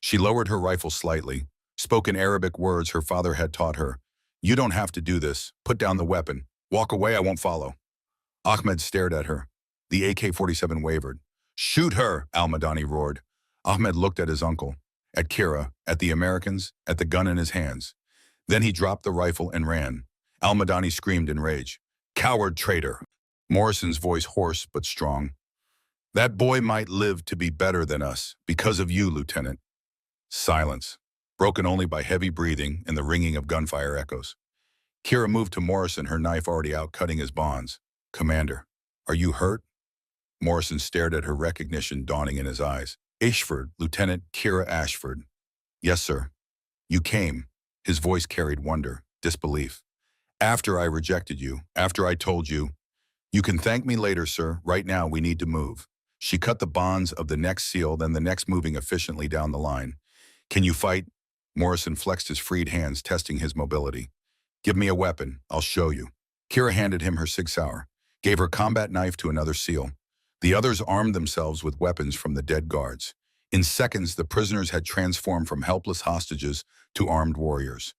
She lowered her rifle slightly, spoke in Arabic words her father had taught her. "You don't have to do this. Put down the weapon. Walk away, I won't follow." Ahmed stared at her. The AK-47 wavered. "Shoot her," Al-Madani roared. Ahmed looked at his uncle, at Kira, at the Americans, at the gun in his hands. Then he dropped the rifle and ran. Al-Madani screamed in rage. "Coward traitor." Morrison's voice hoarse but strong. "That boy might live to be better than us, because of you, Lieutenant." Silence, broken only by heavy breathing and the ringing of gunfire echoes. Kira moved to Morrison, her knife already out, cutting his bonds. "Commander, are you hurt?" Morrison stared at her, recognition dawning in his eyes. "Ashford, Lieutenant Kira Ashford." "Yes, sir." "You came." His voice carried wonder, disbelief. "After I rejected you, after I told you, you can thank me later, sir. Right now, we need to move." She cut the bonds of the next SEAL, then the next, moving efficiently down the line. "Can you fight?" Morrison flexed his freed hands, testing his mobility. "Give me a weapon. I'll show you." Kira handed him her Sig Sauer, gave her combat knife to another SEAL. The others armed themselves with weapons from the dead guards. In seconds, the prisoners had transformed from helpless hostages to armed warriors.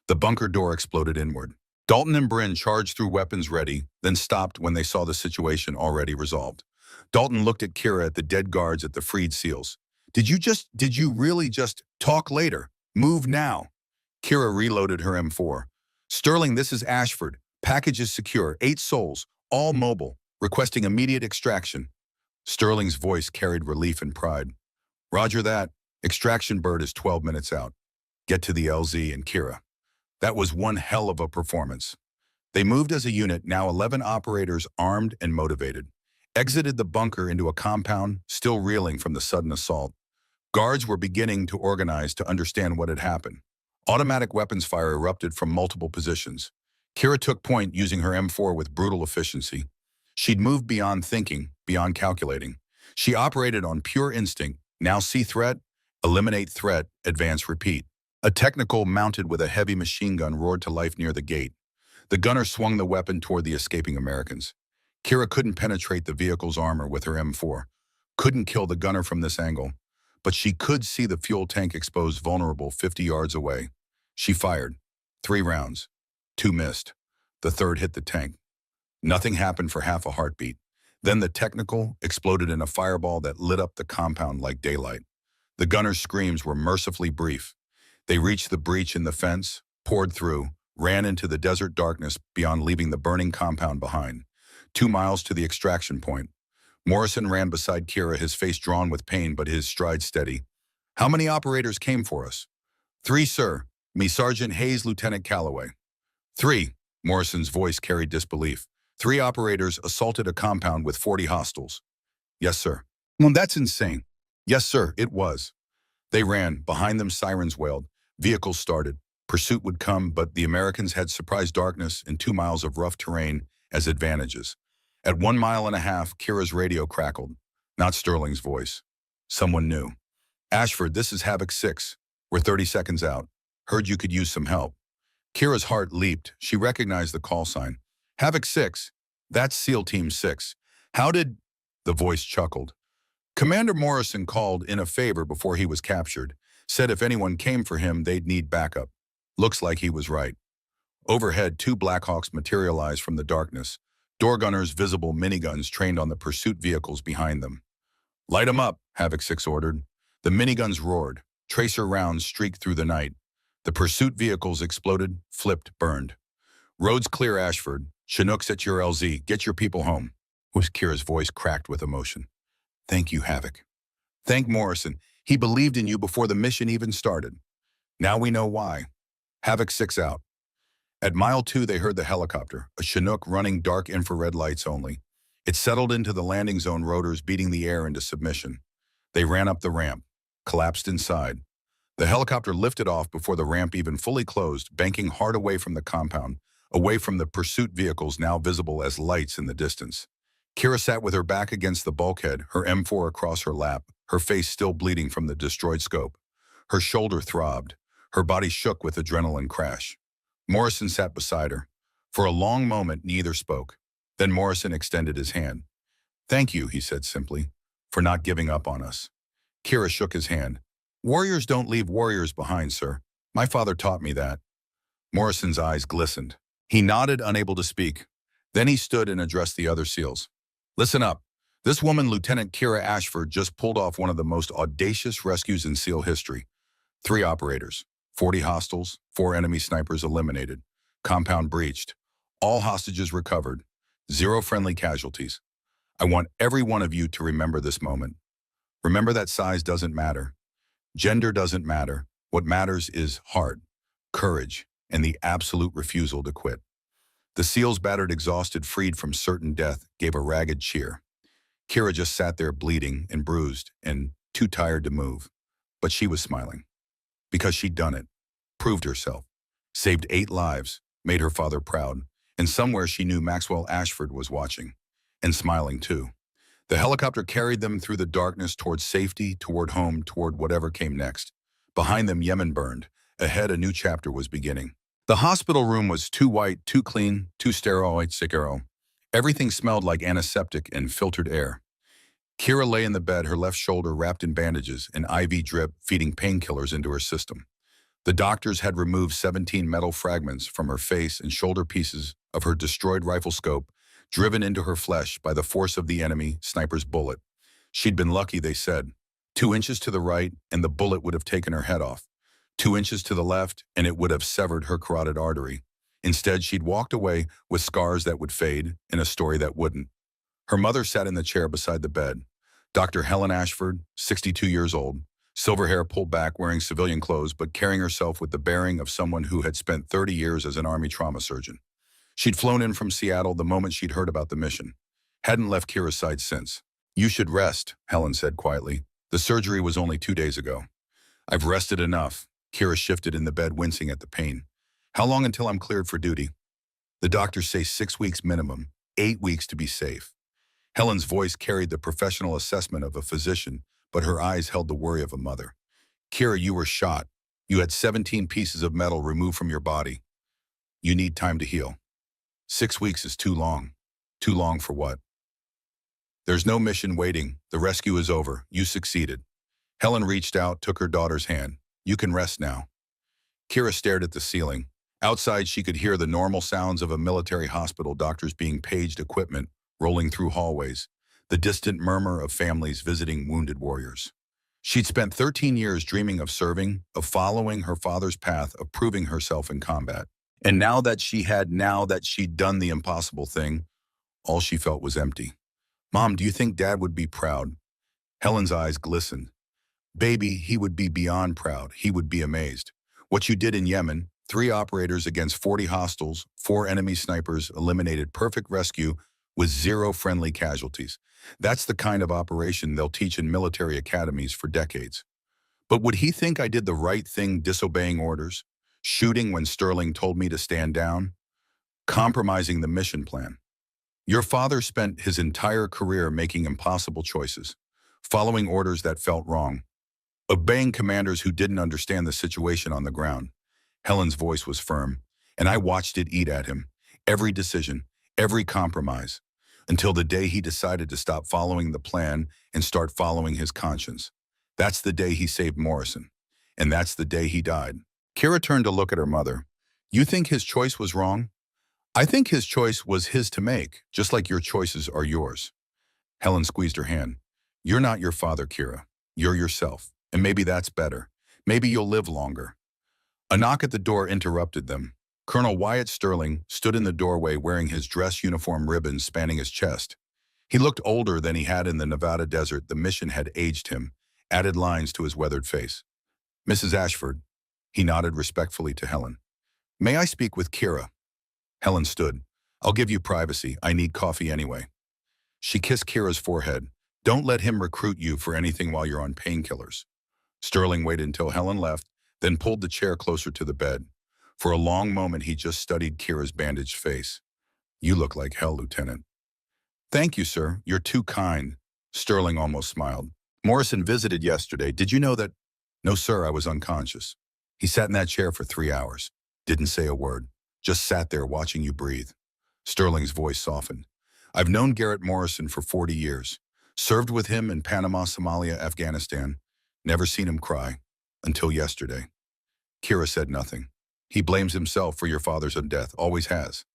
The bunker door exploded inward. Dalton and Bryn charged through, weapons ready, then stopped when they saw the situation already resolved. Dalton looked at Kira, at the dead guards, at the freed SEALs. Did you really just talk later? Move now." Kira reloaded her M4. "Sterling, this is Ashford. Package is secure. 8 souls, all mobile, requesting immediate extraction." Sterling's voice carried relief and pride. "Roger that. Extraction bird is 12 minutes out. Get to the LZ and Kira." That was one hell of a performance. They moved as a unit, now 11 operators armed and motivated. Exited the bunker into a compound, still reeling from the sudden assault. Guards were beginning to organize to understand what had happened. Automatic weapons fire erupted from multiple positions. Kira took point, using her M4 with brutal efficiency. She'd moved beyond thinking, beyond calculating. She operated on pure instinct. Now see threat, eliminate threat, advance, repeat. A technical mounted with a heavy machine gun roared to life near the gate. The gunner swung the weapon toward the escaping Americans. Kira couldn't penetrate the vehicle's armor with her M4, couldn't kill the gunner from this angle, but she could see the fuel tank exposed, vulnerable 50 yards away. She fired. 3 rounds. 2 missed. The third hit the tank. Nothing happened for half a heartbeat. Then the technical exploded in a fireball that lit up the compound like daylight. The gunner's screams were mercifully brief. They reached the breach in the fence, poured through, ran into the desert darkness beyond, leaving the burning compound behind. 2 miles to the extraction point. Morrison ran beside Kira, his face drawn with pain but his stride steady. "How many operators came for us?" "3, sir. Me, Sergeant Hayes, Lieutenant Calloway." "3." Morrison's voice carried disbelief. 3 operators assaulted a compound with 40 hostiles." "Yes, sir." "Well, that's insane." "Yes, sir, it was." They ran. Behind them, sirens wailed. Vehicles started. Pursuit would come, but the Americans had surprised darkness and 2 miles of rough terrain as advantages. At 1.5 miles, Kira's radio crackled. Not Sterling's voice. Someone new. "Ashford, this is Havoc 6. We're 30 seconds out. Heard you could use some help." Kira's heart leaped. She recognized the call sign. "Havoc 6. That's SEAL Team 6. How did—" The voice chuckled. "Commander Morrison called in a favor before he was captured. Said if anyone came for him, they'd need backup. Looks like he was right." Overhead, 2 Blackhawks materialized from the darkness. Door gunners, visible miniguns trained on the pursuit vehicles behind them. "Light 'em up," Havoc 6 ordered. The miniguns roared. Tracer rounds streaked through the night. The pursuit vehicles exploded, flipped, burned. Roads clear, Ashford. Chinooks at your LZ. Get your people home. Was Kira's voice cracked with emotion. Thank you, Havoc. Thank Morrison. He believed in you before the mission even started. Now we know why. Havoc 6 out. At mile 2, they heard the helicopter, a Chinook running dark infrared lights only. It settled into the landing zone, rotors beating the air into submission. They ran up the ramp, collapsed inside. The helicopter lifted off before the ramp even fully closed, banking hard away from the compound, away from the pursuit vehicles now visible as lights in the distance. Kira sat with her back against the bulkhead, her M4 across her lap, her face still bleeding from the destroyed scope. Her shoulder throbbed. Her body shook with adrenaline crash. Morrison sat beside her. For a long moment, neither spoke. Then Morrison extended his hand. Thank you, he said simply, for not giving up on us. Kira shook his hand. Warriors don't leave warriors behind, sir. My father taught me that. Morrison's eyes glistened. He nodded, unable to speak. Then he stood and addressed the other SEALs. Listen up. This woman, Lieutenant Kira Ashford, just pulled off one of the most audacious rescues in SEAL history. 3 operators, 40 hostiles, 4 enemy snipers eliminated, compound breached, all hostages recovered, 0 friendly casualties. I want every one of you to remember this moment. Remember that size doesn't matter. Gender doesn't matter. What matters is heart, courage, and the absolute refusal to quit. The SEALs, battered, exhausted, freed from certain death, gave a ragged cheer. Kira just sat there bleeding and bruised and too tired to move. But she was smiling. Because she'd done it, proved herself, saved 8 lives, made her father proud, and somewhere she knew Maxwell Ashford was watching, and smiling too. The helicopter carried them through the darkness toward safety, toward home, toward whatever came next. Behind them, Yemen burned. Ahead, a new chapter was beginning. The hospital room was too white, too clean, too sterile. Everything smelled like antiseptic and filtered air. Kira lay in the bed, her left shoulder wrapped in bandages, an IV drip feeding painkillers into her system. The doctors had removed 17 metal fragments from her face and shoulder, pieces of her destroyed rifle scope, driven into her flesh by the force of the enemy sniper's bullet. She'd been lucky, they said. 2 inches to the right, and the bullet would have taken her head off. 2 inches to the left, and it would have severed her carotid artery. Instead, she'd walked away with scars that would fade and a story that wouldn't. Her mother sat in the chair beside the bed. Dr. Helen Ashford, 62 years old, silver hair pulled back, wearing civilian clothes, but carrying herself with the bearing of someone who had spent 30 years as an Army trauma surgeon. She'd flown in from Seattle the moment she'd heard about the mission. Hadn't left Kira's side since. You should rest, Helen said quietly. The surgery was only 2 days ago. I've rested enough. Kira shifted in the bed, wincing at the pain. How long until I'm cleared for duty? The doctors say 6 weeks minimum, 8 weeks to be safe. Helen's voice carried the professional assessment of a physician, but her eyes held the worry of a mother. Kira, you were shot. You had 17 pieces of metal removed from your body. You need time to heal. 6 weeks is too long. Too long for what? There's no mission waiting. The rescue is over. You succeeded. Helen reached out, took her daughter's hand. You can rest now. Kira stared at the ceiling. Outside, she could hear the normal sounds of a military hospital, doctors being paged, equipment rolling through hallways, the distant murmur of families visiting wounded warriors. She'd spent 13 years dreaming of serving, of following her father's path, of proving herself in combat. And now that she'd done the impossible thing, all she felt was empty. Mom, do you think Dad would be proud? Helen's eyes glistened. Baby, he would be beyond proud. He would be amazed. What you did in Yemen, 3 operators against 40 hostiles, 4 enemy snipers eliminated, perfect rescue with 0 friendly casualties. That's the kind of operation they'll teach in military academies for decades. But would he think I did the right thing, disobeying orders, shooting when Sterling told me to stand down, compromising the mission plan? Your father spent his entire career making impossible choices, following orders that felt wrong, obeying commanders who didn't understand the situation on the ground. Helen's voice was firm, and I watched it eat at him. Every decision, every compromise, until the day he decided to stop following the plan and start following his conscience. That's the day he saved Morrison, and that's the day he died. Kira turned to look at her mother. You think his choice was wrong? I think his choice was his to make, just like your choices are yours. Helen squeezed her hand. You're not your father, Kira. You're yourself. And maybe that's better. Maybe you'll live longer. A knock at the door interrupted them. Colonel Wyatt Sterling stood in the doorway wearing his dress uniform ribbons spanning his chest. He looked older than he had in the Nevada desert. The mission had aged him, added lines to his weathered face. Mrs. Ashford, he nodded respectfully to Helen. May I speak with Kira? Helen stood. I'll give you privacy. I need coffee anyway. She kissed Kira's forehead. Don't let him recruit you for anything while you're on painkillers. Sterling waited until Helen left, then pulled the chair closer to the bed. For a long moment, he just studied Kira's bandaged face. You look like hell, Lieutenant. Thank you, sir. You're too kind. Sterling almost smiled. Morrison visited yesterday. Did you know that? No, sir, I was unconscious. He sat in that chair for 3 hours. Didn't say a word. Just sat there watching you breathe. Sterling's voice softened. I've known Garrett Morrison for 40 years. Served with him in Panama, Somalia, Afghanistan. Never seen him cry. Until yesterday. Kira said nothing. He blames himself for your father's death. Always has.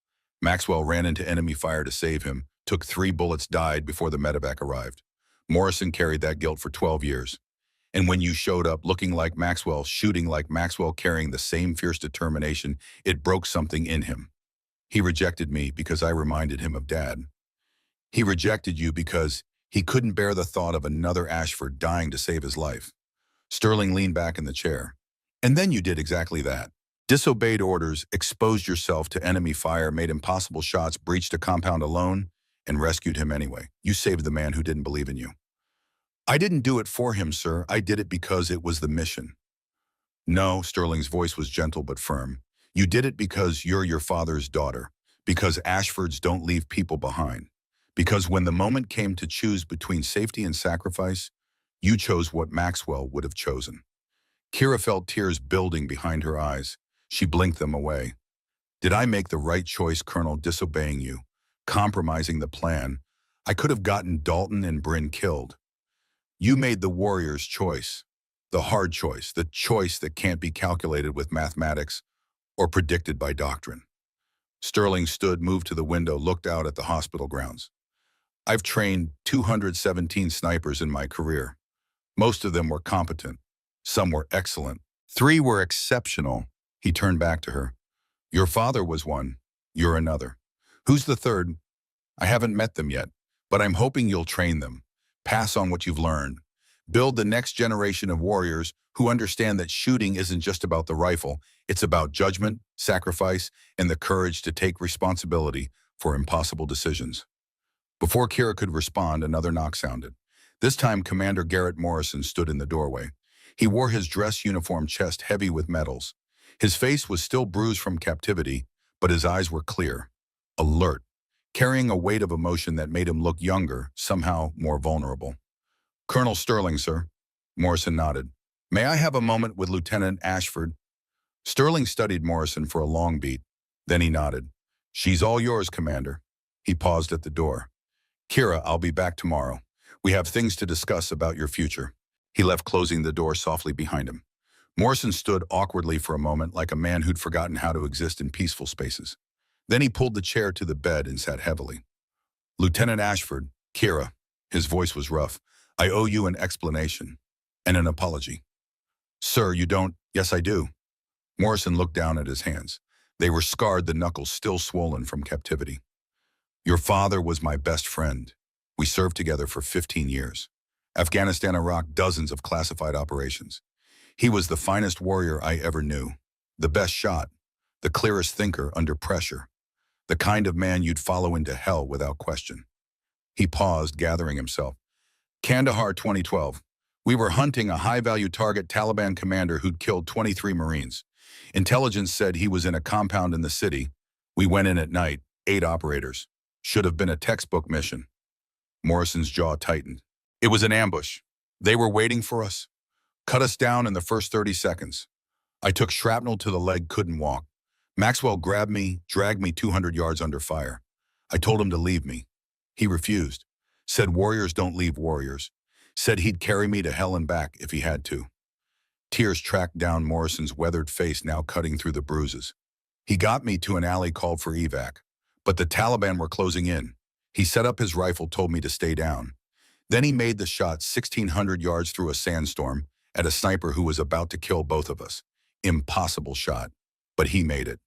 Maxwell ran into enemy fire to save him. Took 3 bullets, died before the medevac arrived. Morrison carried that guilt for 12 years. And when you showed up looking like Maxwell, shooting like Maxwell, carrying the same fierce determination, it broke something in him. He rejected me because I reminded him of Dad. He rejected you because he couldn't bear the thought of another Ashford dying to save his life. Sterling leaned back in the chair. And then you did exactly that. Disobeyed orders, exposed yourself to enemy fire, made impossible shots, breached a compound alone, and rescued him anyway. You saved the man who didn't believe in you. I didn't do it for him, sir. I did it because it was the mission. No, Sterling's voice was gentle but firm. You did it because you're your father's daughter. Because Ashfords don't leave people behind. Because when the moment came to choose between safety and sacrifice, you chose what Maxwell would have chosen. Kira felt tears building behind her eyes. She blinked them away. Did I make the right choice, Colonel, disobeying you, compromising the plan? I could have gotten Dalton and Bryn killed. You made the warrior's choice, the hard choice, the choice that can't be calculated with mathematics or predicted by doctrine. Sterling stood, moved to the window, looked out at the hospital grounds. I've trained 217 snipers in my career. Most of them were competent. Some were excellent. 3 were exceptional. He turned back to her. Your father was one. You're another. Who's the third? I haven't met them yet, but I'm hoping you'll train them. Pass on what you've learned. Build the next generation of warriors who understand that shooting isn't just about the rifle. It's about judgment, sacrifice, and the courage to take responsibility for impossible decisions. Before Kira could respond, another knock sounded. This time, Commander Garrett Morrison stood in the doorway. He wore his dress uniform, chest heavy with medals. His face was still bruised from captivity, but his eyes were clear, alert, carrying a weight of emotion that made him look younger, somehow more vulnerable. Colonel Sterling, sir. Morrison nodded. May I have a moment with Lieutenant Ashford? Sterling studied Morrison for a long beat. Then he nodded. She's all yours, Commander. He paused at the door. Kira, I'll be back tomorrow. We have things to discuss about your future. He left, closing the door softly behind him. Morrison stood awkwardly for a moment, like a man who'd forgotten how to exist in peaceful spaces. Then he pulled the chair to the bed and sat heavily. Lieutenant Ashford, Kira, his voice was rough, I owe you an explanation and an apology. Sir, you don't? Yes, I do. Morrison looked down at his hands. They were scarred, the knuckles still swollen from captivity. Your father was my best friend. We served together for 15 years. Afghanistan, Iraq, dozens of classified operations. He was the finest warrior I ever knew. The best shot, the clearest thinker under pressure. The kind of man you'd follow into hell without question. He paused, gathering himself. Kandahar 2012. We were hunting a high-value target, Taliban commander who'd killed 23 Marines. Intelligence said he was in a compound in the city. We went in at night, 8 operators. Should have been a textbook mission. Morrison's jaw tightened. It was an ambush. They were waiting for us. Cut us down in the first 30 seconds. I took shrapnel to the leg, couldn't walk. Maxwell grabbed me, dragged me 200 yards under fire. I told him to leave me. He refused. Said warriors don't leave warriors. Said he'd carry me to hell and back if he had to. Tears tracked down Morrison's weathered face, now cutting through the bruises. He got me to an alley, called for evac. But the Taliban were closing in. He set up his rifle, told me to stay down. Then he made the shot 1,600 yards through a sandstorm at a sniper who was about to kill both of us. impossible shot, but he made it.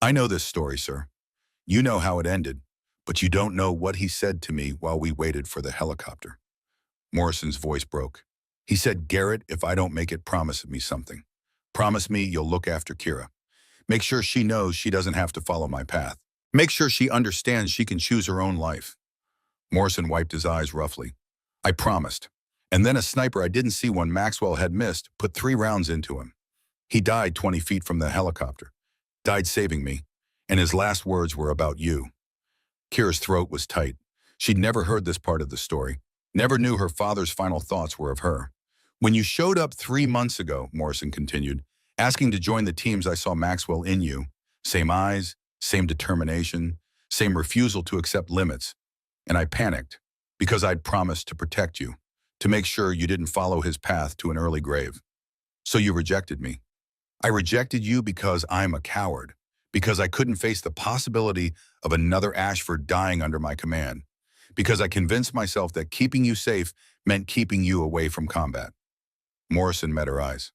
I know this story, sir. You know how it ended, but you don't know what he said to me while we waited for the helicopter. Morrison's voice broke. He said, Garrett, if I don't make it, promise me something. Promise me you'll look after Kira. Make sure she knows she doesn't have to follow my path. Make sure she understands she can choose her own life. Morrison wiped his eyes roughly. I promised. And then a sniper I didn't see when Maxwell had missed put 3 rounds into him. He died 20 feet from the helicopter. Died saving me. And his last words were about you. Kira's throat was tight. She'd never heard this part of the story. Never knew her father's final thoughts were of her. When you showed up 3 months ago, Morrison continued, asking to join the teams, I saw Maxwell in you. Same eyes, same determination, same refusal to accept limits. And I panicked because I'd promised to protect you, to make sure you didn't follow his path to an early grave. So you rejected me. I rejected you because I'm a coward, because I couldn't face the possibility of another Ashford dying under my command, because I convinced myself that keeping you safe meant keeping you away from combat. Morrison met her eyes.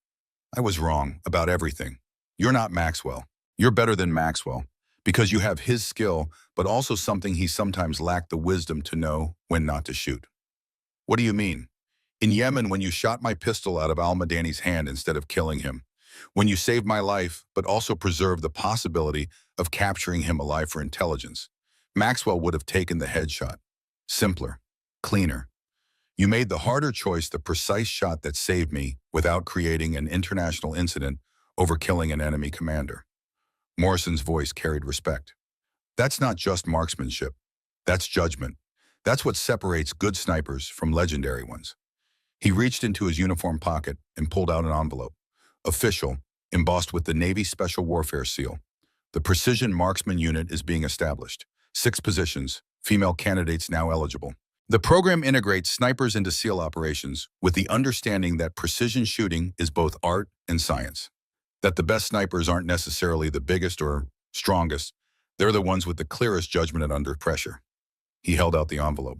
I was wrong about everything. You're not Maxwell. You're better than Maxwell, because you have his skill, but also something he sometimes lacked the wisdom to know when not to shoot. What do you mean? In Yemen, when you shot my pistol out of al-Madani's hand instead of killing him, when you saved my life, but also preserved the possibility of capturing him alive for intelligence, Maxwell would have taken the headshot. Simpler, cleaner. You made the harder choice, the precise shot that saved me without creating an international incident over killing an enemy commander. Morrison's voice carried respect. That's not just marksmanship. That's judgment. That's what separates good snipers from legendary ones. He reached into his uniform pocket and pulled out an envelope. Official, embossed with the Navy Special Warfare seal. The Precision Marksman Unit is being established. 6 positions, female candidates now eligible. The program integrates snipers into SEAL operations with the understanding that precision shooting is both art and science. That the best snipers aren't necessarily the biggest or strongest. They're the ones with the clearest judgment under pressure. He held out the envelope.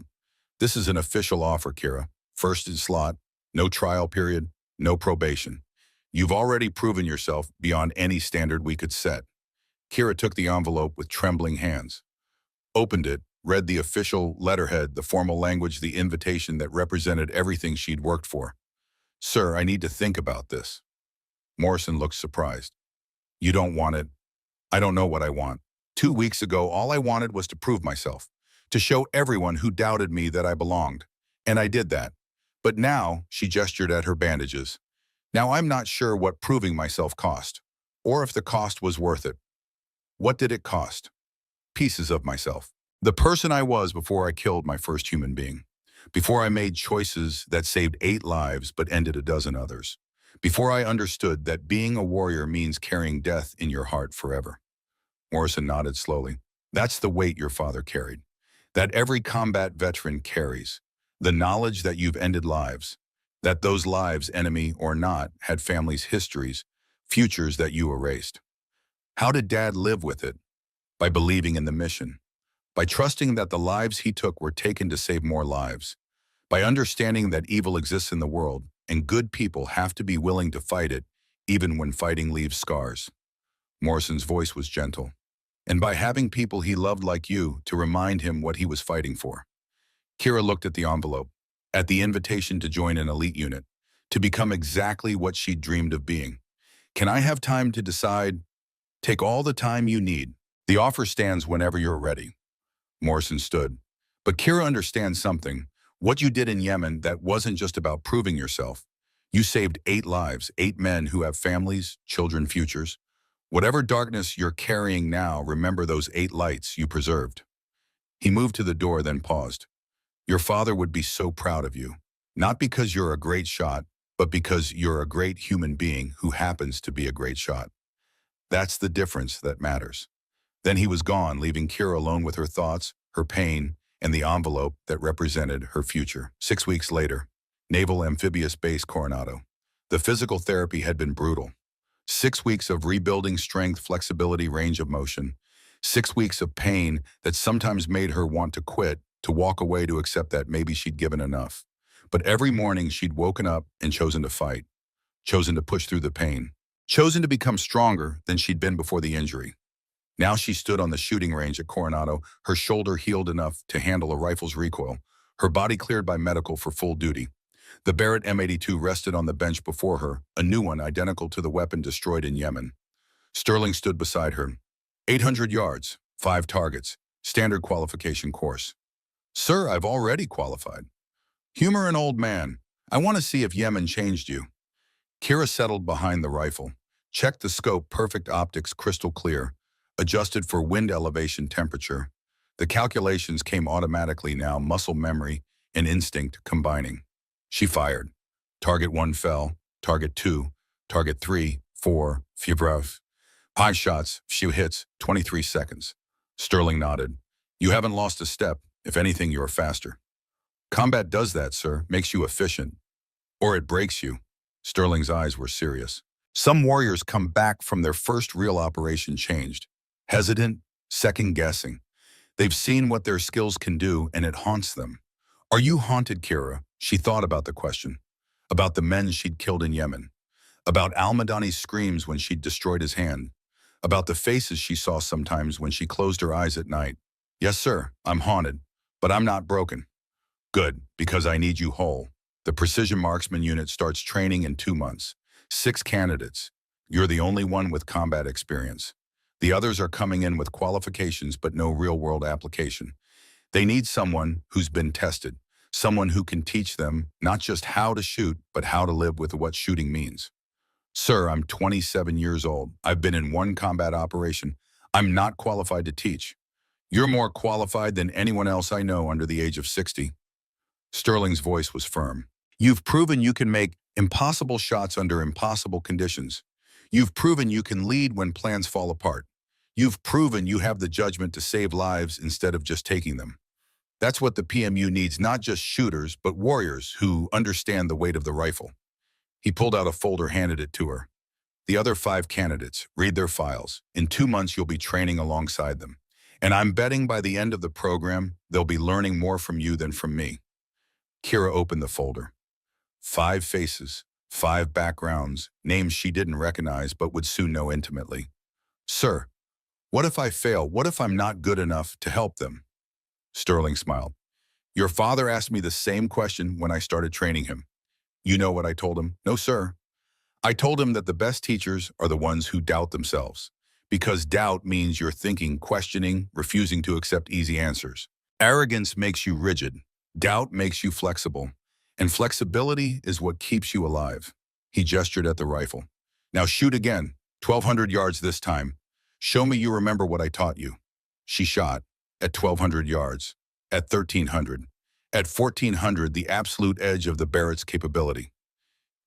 This is an official offer, Kira. First in slot, no trial period, no probation. You've already proven yourself beyond any standard we could set. Kira took the envelope with trembling hands, opened it, read the official letterhead, the formal language, the invitation that represented everything she'd worked for. Sir, I need to think about this. Morrison looked surprised. You don't want it. I don't know what I want. 2 weeks ago, all I wanted was to prove myself, to show everyone who doubted me that I belonged. And I did that. But now, she gestured at her bandages. Now I'm not sure what proving myself cost, or if the cost was worth it. What did it cost? Pieces of myself. The person I was before I killed my first human being. Before I made choices that saved 8 lives but ended a dozen others. Before I understood that being a warrior means carrying death in your heart forever. Morrison nodded slowly. That's the weight your father carried. That every combat veteran carries. The knowledge that you've ended lives. That those lives, enemy or not, had families' histories, futures that you erased. How did Dad live with it? By believing in the mission. By trusting that the lives he took were taken to save more lives. By understanding that evil exists in the world and good people have to be willing to fight it, even when fighting leaves scars. Morrison's voice was gentle. And by having people he loved like you to remind him what he was fighting for. Kira looked at the envelope, at the invitation to join an elite unit, to become exactly what she'd dreamed of being. Can I have time to decide? Take all the time you need. The offer stands whenever you're ready. Morrison stood. But Kira understands something. What you did in Yemen, that wasn't just about proving yourself. You saved 8 lives, 8 men who have families, children, futures. Whatever darkness you're carrying now, remember those 8 lights you preserved. He moved to the door, then paused. Your father would be so proud of you. Not because you're a great shot, but because you're a great human being who happens to be a great shot. That's the difference that matters. Then he was gone, leaving Kira alone with her thoughts, her pain, and the envelope that represented her future. 6 weeks later, Naval Amphibious Base Coronado. The physical therapy had been brutal. 6 weeks of rebuilding strength, flexibility, range of motion. 6 weeks of pain that sometimes made her want to quit, to walk away, to accept that maybe she'd given enough. But every morning she'd woken up and chosen to fight, chosen to push through the pain, chosen to become stronger than she'd been before the injury. Now she stood on the shooting range at Coronado, her shoulder healed enough to handle a rifle's recoil, her body cleared by medical for full duty. The Barrett M82 rested on the bench before her, a new one identical to the weapon destroyed in Yemen. Sterling stood beside her. 800 yards, 5 targets, standard qualification course. Sir, I've already qualified. Humor an old man. I want to see if Yemen changed you. Kira settled behind the rifle, checked the scope, perfect optics, crystal clear, adjusted for wind elevation temperature. The calculations came automatically now, muscle memory and instinct combining. She fired. Target 1 fell, target 2, target 3, 4, Fibrev. 5 shots, few hits, 23 seconds. Sterling nodded. You haven't lost a step. If anything, you're faster. Combat does that, sir, makes you efficient. Or it breaks you. Sterling's eyes were serious. Some warriors come back from their first real operation changed. Hesitant, second-guessing. They've seen what their skills can do, and it haunts them. Are you haunted, Kira? She thought about the question. About the men she'd killed in Yemen. About Al-Madani's screams when she'd destroyed his hand. About the faces she saw sometimes when she closed her eyes at night. Yes, sir, I'm haunted, but I'm not broken. Good, because I need you whole. The Precision Marksman Unit starts training in 2 months. 6 candidates. You're the only one with combat experience. The others are coming in with qualifications but no real-world application. They need someone who's been tested, someone who can teach them not just how to shoot, but how to live with what shooting means. Sir, I'm 27 years old. I've been in 1 combat operation. I'm not qualified to teach. You're more qualified than anyone else I know under the age of 60. Sterling's voice was firm. You've proven you can make impossible shots under impossible conditions. You've proven you can lead when plans fall apart. You've proven you have the judgment to save lives instead of just taking them. That's what the PMU needs, not just shooters, but warriors who understand the weight of the rifle. He pulled out a folder, handed it to her. The other 5 candidates, read their files. In 2 months, you'll be training alongside them. And I'm betting by the end of the program, they'll be learning more from you than from me. Kira opened the folder. 5 faces, 5 backgrounds, names she didn't recognize but would soon know intimately. Sir, what if I fail? What if I'm not good enough to help them? Sterling smiled. Your father asked me the same question when I started training him. You know what I told him? No, sir. I told him that the best teachers are the ones who doubt themselves, because doubt means you're thinking, questioning, refusing to accept easy answers. Arrogance makes you rigid. Doubt makes you flexible. And flexibility is what keeps you alive. He gestured at the rifle. Now shoot again, 1,200 yards this time. Show me you remember what I taught you. She shot at 1,200 yards, at 1,300, at 1,400, the absolute edge of the Barrett's capability.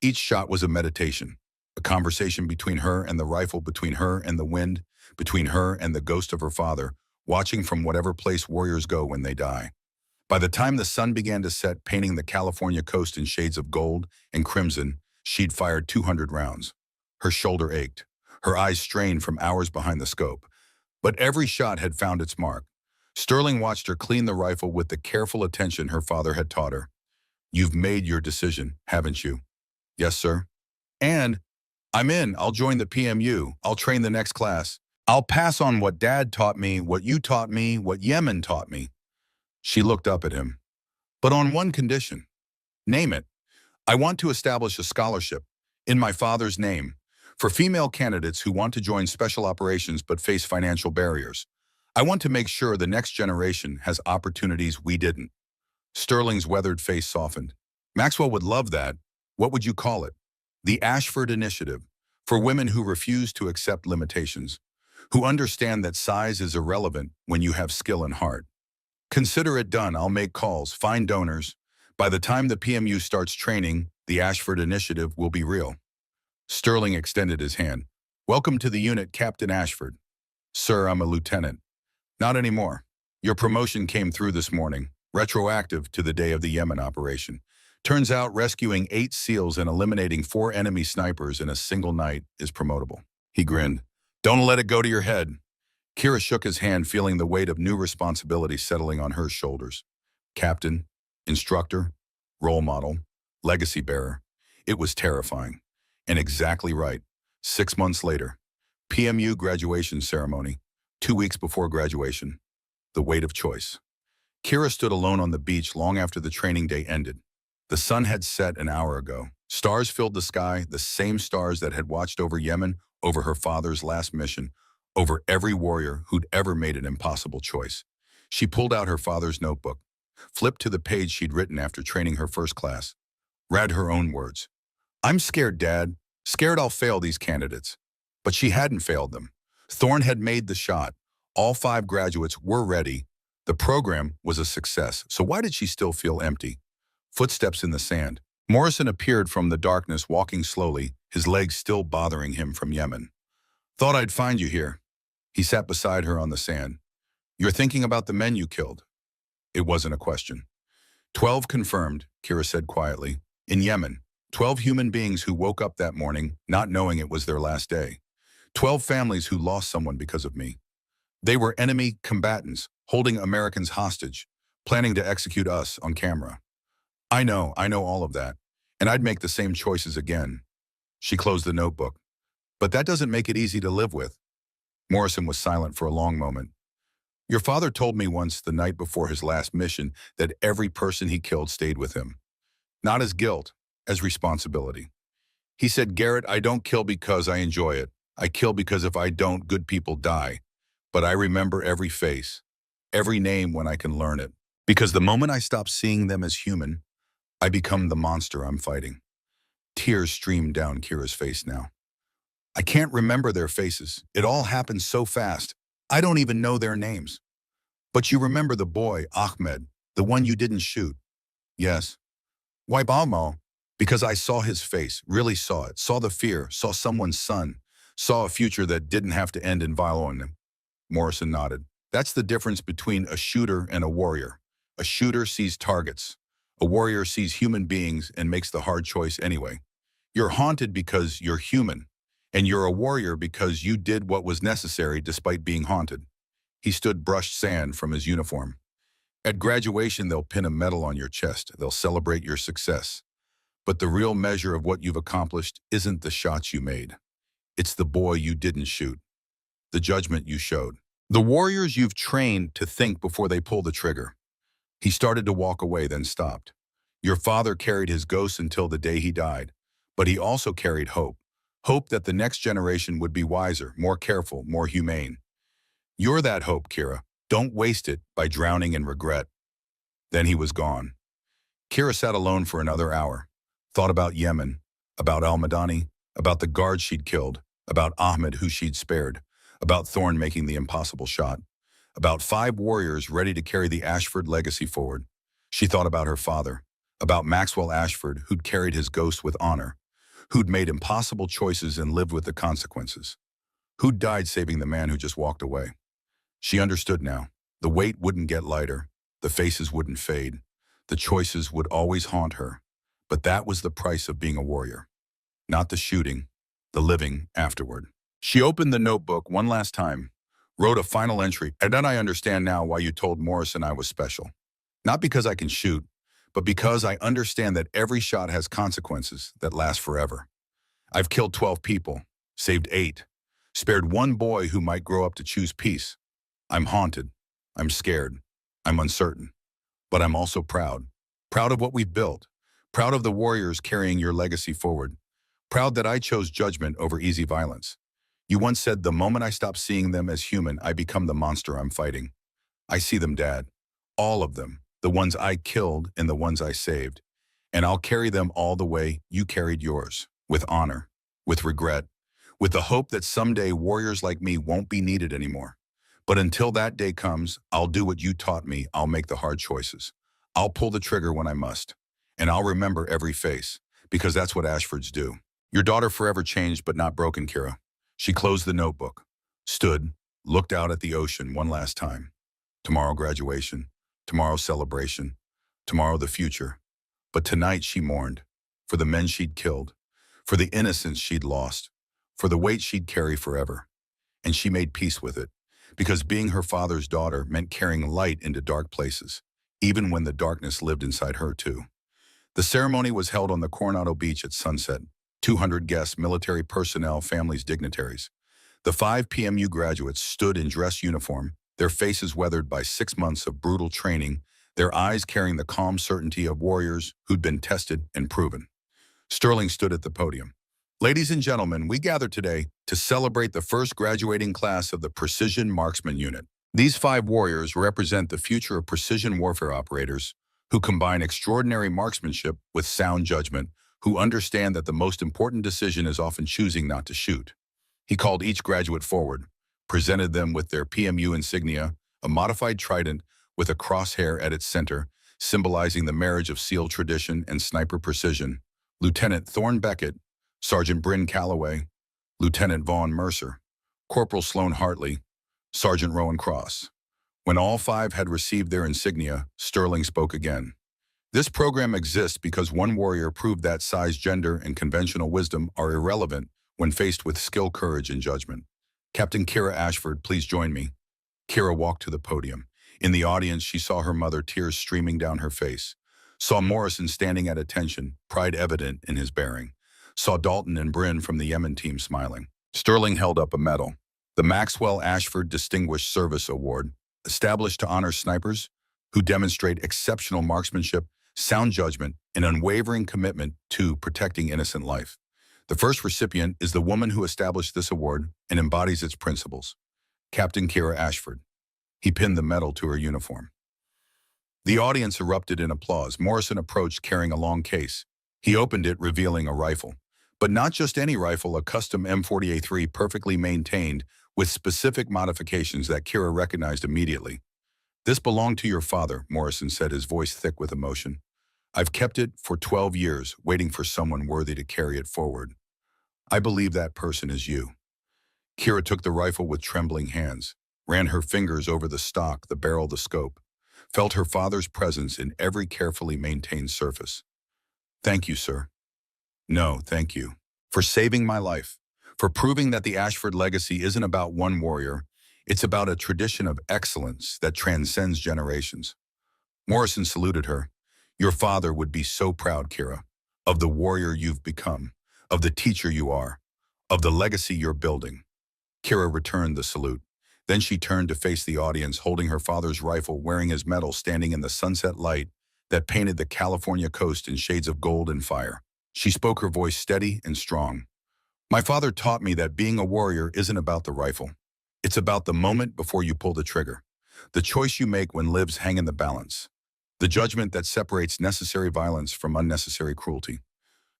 Each shot was a meditation, a conversation between her and the rifle, between her and the wind, between her and the ghost of her father, watching from whatever place warriors go when they die. By the time the sun began to set, painting the California coast in shades of gold and crimson, she'd fired 200 rounds. Her shoulder ached, her eyes strained from hours behind the scope. But every shot had found its mark. Sterling watched her clean the rifle with the careful attention her father had taught her. You've made your decision, haven't you? Yes, sir. And I'm in. I'll join the PMU. I'll train the next class. I'll pass on what Dad taught me, what you taught me, what Yemen taught me. She looked up at him. But on one condition. Name it. I want to establish a scholarship, in my father's name, for female candidates who want to join special operations but face financial barriers. I want to make sure the next generation has opportunities we didn't. Sterling's weathered face softened. Maxwell would love that. What would you call it? The Ashford Initiative, for women who refuse to accept limitations, who understand that size is irrelevant when you have skill and heart. Consider it done. I'll make calls, find donors. By the time the PMU starts training, the Ashford Initiative will be real. Sterling extended his hand. Welcome to the unit, Captain Ashford. Sir, I'm a lieutenant. Not anymore. Your promotion came through this morning, retroactive to the day of the Yemen operation. Turns out rescuing 8 SEALs and eliminating 4 enemy snipers in a single night is promotable. He grinned. Don't let it go to your head. Kira shook his hand, feeling the weight of new responsibility settling on her shoulders. Captain, instructor, role model, legacy bearer. It was terrifying. And exactly right. 6 months later, PMU graduation ceremony. 2 weeks before graduation, the weight of choice. Kira stood alone on the beach long after the training day ended. The sun had set an hour ago. Stars filled the sky, the same stars that had watched over Yemen, over her father's last mission, over every warrior who'd ever made an impossible choice. She pulled out her father's notebook, flipped to the page she'd written after training her first class, read her own words. "I'm scared, Dad. Scared I'll fail these candidates." But she hadn't failed them. Thorne had made the shot. All 5 graduates were ready. The program was a success, so why did she still feel empty? Footsteps in the sand. Morrison appeared from the darkness, walking slowly, his legs still bothering him from Yemen. "Thought I'd find you here." He sat beside her on the sand. "You're thinking about the men you killed?" It wasn't a question. 12 confirmed, Kira said quietly. In Yemen, 12 human beings who woke up that morning not knowing it was their last day. 12 families who lost someone because of me. They were enemy combatants, holding Americans hostage, planning to execute us on camera. I know all of that, and I'd make the same choices again." She closed the notebook. "But that doesn't make it easy to live with." Morrison was silent for a long moment. "Your father told me once, the night before his last mission, that every person he killed stayed with him. Not as guilt, as responsibility. He said, 'Garrett, I don't kill because I enjoy it. I kill because if I don't, good people die. But I remember every face, every name when I can learn it. Because the moment I stop seeing them as human, I become the monster I'm fighting.'" Tears streamed down Kira's face now. "I can't remember their faces. It all happened so fast. I don't even know their names." "But you remember the boy, Ahmed, the one you didn't shoot?" "Yes." "Why, Balmo?" "Because I saw his face, really saw it, saw the fear, saw someone's son, saw a future that didn't have to end in violence." Morrison nodded. "That's the difference between a shooter and a warrior. A shooter sees targets. A warrior sees human beings and makes the hard choice anyway. You're haunted because you're human, and you're a warrior because you did what was necessary despite being haunted." He stood, brushed sand from his uniform. "At graduation, they'll pin a medal on your chest. They'll celebrate your success. But the real measure of what you've accomplished isn't the shots you made. It's the boy you didn't shoot, the judgment you showed, the warriors you've trained to think before they pull the trigger." He started to walk away, then stopped. "Your father carried his ghost until the day he died, but he also carried hope. Hope that the next generation would be wiser, more careful, more humane. You're that hope, Kira. Don't waste it by drowning in regret." Then he was gone. Kira sat alone for another hour, thought about Yemen, about Al-Madani, about the guards she'd killed, about Ahmed who she'd spared, about Thorne making the impossible shot, about 5 warriors ready to carry the Ashford legacy forward. She thought about her father, about Maxwell Ashford, who'd carried his ghost with honor, who'd made impossible choices and lived with the consequences, who'd died saving the man who just walked away. She understood now. The weight wouldn't get lighter, the faces wouldn't fade, the choices would always haunt her. But that was the price of being a warrior. Not the shooting, the living afterward. She opened the notebook one last time, wrote a final entry, "And then I understand now why you told Morrison I was special. Not because I can shoot, but because I understand that every shot has consequences that last forever. I've killed 12 people, saved 8, spared 1 boy who might grow up to choose peace. I'm haunted, I'm scared, I'm uncertain, but I'm also proud. Proud of what we've built, proud of the warriors carrying your legacy forward, proud that I chose judgment over easy violence. You once said, the moment I stop seeing them as human, I become the monster I'm fighting. I see them, Dad. All of them. The ones I killed and the ones I saved. And I'll carry them all the way you carried yours. With honor. With regret. With the hope that someday warriors like me won't be needed anymore. But until that day comes, I'll do what you taught me. I'll make the hard choices. I'll pull the trigger when I must. And I'll remember every face. Because that's what Ashfords do. Your daughter forever changed but not broken, Kira." She closed the notebook, stood, looked out at the ocean one last time. Tomorrow graduation, tomorrow celebration, tomorrow the future. But tonight she mourned, for the men she'd killed, for the innocence she'd lost, for the weight she'd carry forever. And she made peace with it, because being her father's daughter meant carrying light into dark places, even when the darkness lived inside her too. The ceremony was held on the Coronado Beach at sunset. 200 guests, military personnel, families, dignitaries. The 5 PMU graduates stood in dress uniform, their faces weathered by 6 months of brutal training, their eyes carrying the calm certainty of warriors who'd been tested and proven. Sterling stood at the podium. Ladies and gentlemen, we gather today to celebrate the first graduating class of the Precision Marksman Unit. These 5 warriors represent the future of precision warfare operators who combine extraordinary marksmanship with sound judgment, who understand that the most important decision is often choosing not to shoot. He called each graduate forward, presented them with their PMU insignia, a modified trident with a crosshair at its center, symbolizing the marriage of SEAL tradition and sniper precision. Lieutenant Thorne Beckett, Sergeant Bryn Calloway, Lieutenant Vaughn Mercer, Corporal Sloan Hartley, Sergeant Rowan Cross. When all 5 had received their insignia, Sterling spoke again. This program exists because one warrior proved that size, gender, and conventional wisdom are irrelevant when faced with skill, courage, and judgment. Captain Kira Ashford, please join me. Kira walked to the podium. In the audience, she saw her mother, tears streaming down her face. Saw Morrison standing at attention, pride evident in his bearing. Saw Dalton and Bryn from the Yemen team smiling. Sterling held up a medal, the Maxwell Ashford Distinguished Service Award, established to honor snipers who demonstrate exceptional marksmanship, sound judgment, and unwavering commitment to protecting innocent life. The first recipient is the woman who established this award and embodies its principles, Captain Kira Ashford. He pinned the medal to her uniform. The audience erupted in applause. Morrison approached carrying a long case. He opened it, revealing a rifle. But not just any rifle, a custom M40A3 perfectly maintained with specific modifications that Kira recognized immediately. "This belonged to your father," Morrison said, his voice thick with emotion. "I've kept it for 12 years, waiting for someone worthy to carry it forward. I believe that person is you." Kira took the rifle with trembling hands, ran her fingers over the stock, the barrel, the scope, felt her father's presence in every carefully maintained surface. "Thank you, sir." "No, thank you. For saving my life. For proving that the Ashford legacy isn't about one warrior, it's about a tradition of excellence that transcends generations." Morrison saluted her. "Your father would be so proud, Kira, of the warrior you've become, of the teacher you are, of the legacy you're building." Kira returned the salute. Then she turned to face the audience, holding her father's rifle, wearing his medal, standing in the sunset light that painted the California coast in shades of gold and fire. She spoke, her voice steady and strong. "My father taught me that being a warrior isn't about the rifle. It's about the moment before you pull the trigger, the choice you make when lives hang in the balance, the judgment that separates necessary violence from unnecessary cruelty.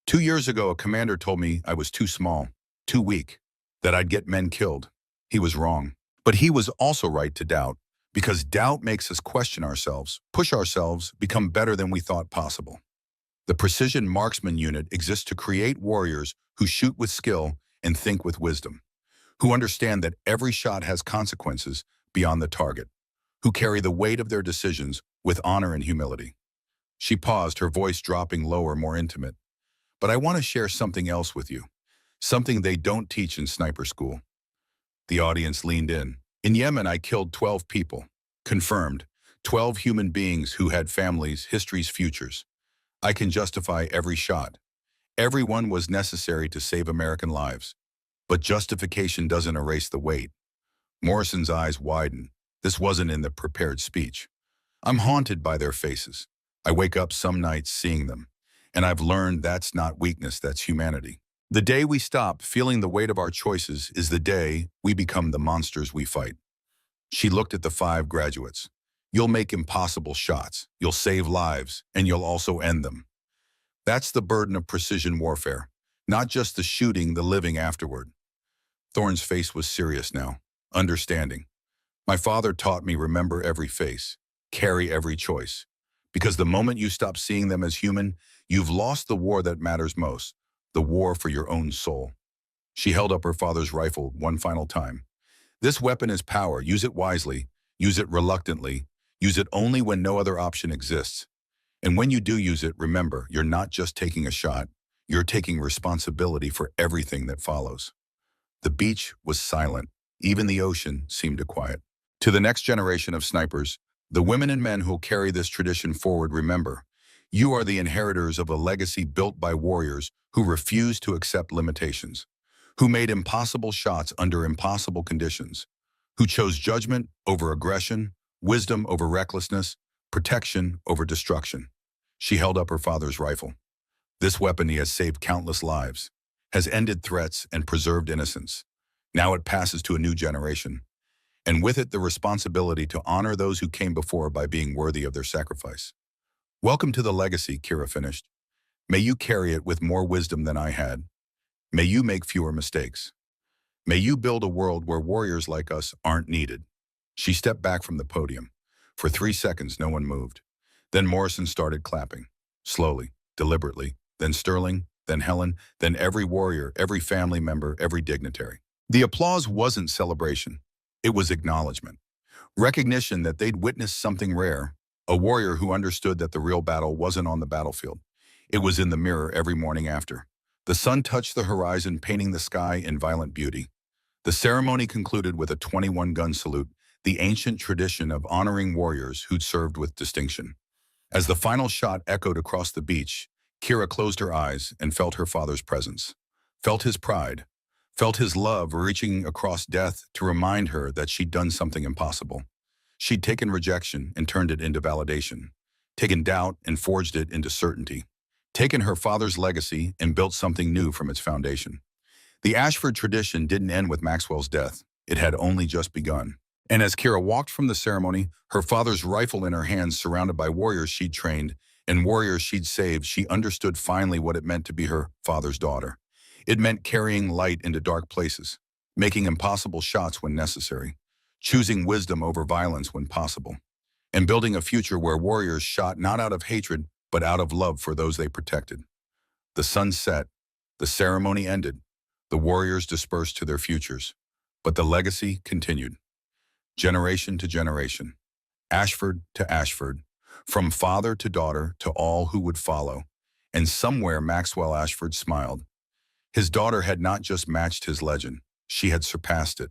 2 years ago, a commander told me I was too small, too weak, that I'd get men killed. He was wrong. But he was also right to doubt, because doubt makes us question ourselves, push ourselves, become better than we thought possible. The Precision Marksman Unit exists to create warriors who shoot with skill and think with wisdom, who understand that every shot has consequences beyond the target, who carry the weight of their decisions with honor and humility." She paused, her voice dropping lower, more intimate. "But I want to share something else with you, something they don't teach in sniper school." The audience leaned in. "In Yemen, I killed 12 people. Confirmed. 12 human beings who had families, histories, futures. I can justify every shot. Every one was necessary to save American lives. But justification doesn't erase the weight." Morrison's eyes widened. This wasn't in the prepared speech. "I'm haunted by their faces. I wake up some nights seeing them. And I've learned that's not weakness, that's humanity. The day we stop feeling the weight of our choices is the day we become the monsters we fight." She looked at the 5 graduates. "You'll make impossible shots, you'll save lives, and you'll also end them. That's the burden of precision warfare, not just the shooting, the living afterward." Thorne's face was serious now, understanding. "My father taught me remember every face, carry every choice. Because the moment you stop seeing them as human, you've lost the war that matters most, the war for your own soul." She held up her father's rifle one final time. "This weapon is power. Use it wisely. Use it reluctantly. Use it only when no other option exists. And when you do use it, remember, you're not just taking a shot. You're taking responsibility for everything that follows." The beach was silent. Even the ocean seemed to quiet. To the next generation of snipers, the women and men who'll carry this tradition forward, remember, you are the inheritors of a legacy built by warriors who refused to accept limitations, who made impossible shots under impossible conditions, who chose judgment over aggression, wisdom over recklessness, protection over destruction. She held up her father's rifle. This weapon he has saved countless lives, has ended threats and preserved innocence. Now it passes to a new generation, and with it the responsibility to honor those who came before by being worthy of their sacrifice. Welcome to the legacy, Kira finished. May you carry it with more wisdom than I had. May you make fewer mistakes. May you build a world where warriors like us aren't needed. She stepped back from the podium. For 3 seconds, no one moved. Then Morrison started clapping, slowly, deliberately, then Sterling, then Helen, then every warrior, every family member, every dignitary. The applause wasn't celebration. It was acknowledgement. Recognition that they'd witnessed something rare, a warrior who understood that the real battle wasn't on the battlefield. It was in the mirror every morning after. The sun touched the horizon, painting the sky in violent beauty. The ceremony concluded with a 21-gun salute, the ancient tradition of honoring warriors who'd served with distinction. As the final shot echoed across the beach, Kira closed her eyes and felt her father's presence, felt his pride, felt his love reaching across death to remind her that she'd done something impossible. She'd taken rejection and turned it into validation, taken doubt and forged it into certainty, taken her father's legacy and built something new from its foundation. The Ashford tradition didn't end with Maxwell's death. It had only just begun. And as Kira walked from the ceremony, her father's rifle in her hands, surrounded by warriors she'd trained and warriors she'd saved, she understood finally what it meant to be her father's daughter. It meant carrying light into dark places, making impossible shots when necessary, choosing wisdom over violence when possible, and building a future where warriors shot not out of hatred, but out of love for those they protected. The sun set, the ceremony ended, the warriors dispersed to their futures, but the legacy continued. Generation to generation, Ashford to Ashford, from father to daughter to all who would follow, and somewhere Maxwell Ashford smiled. His daughter had not just matched his legend, she had surpassed it.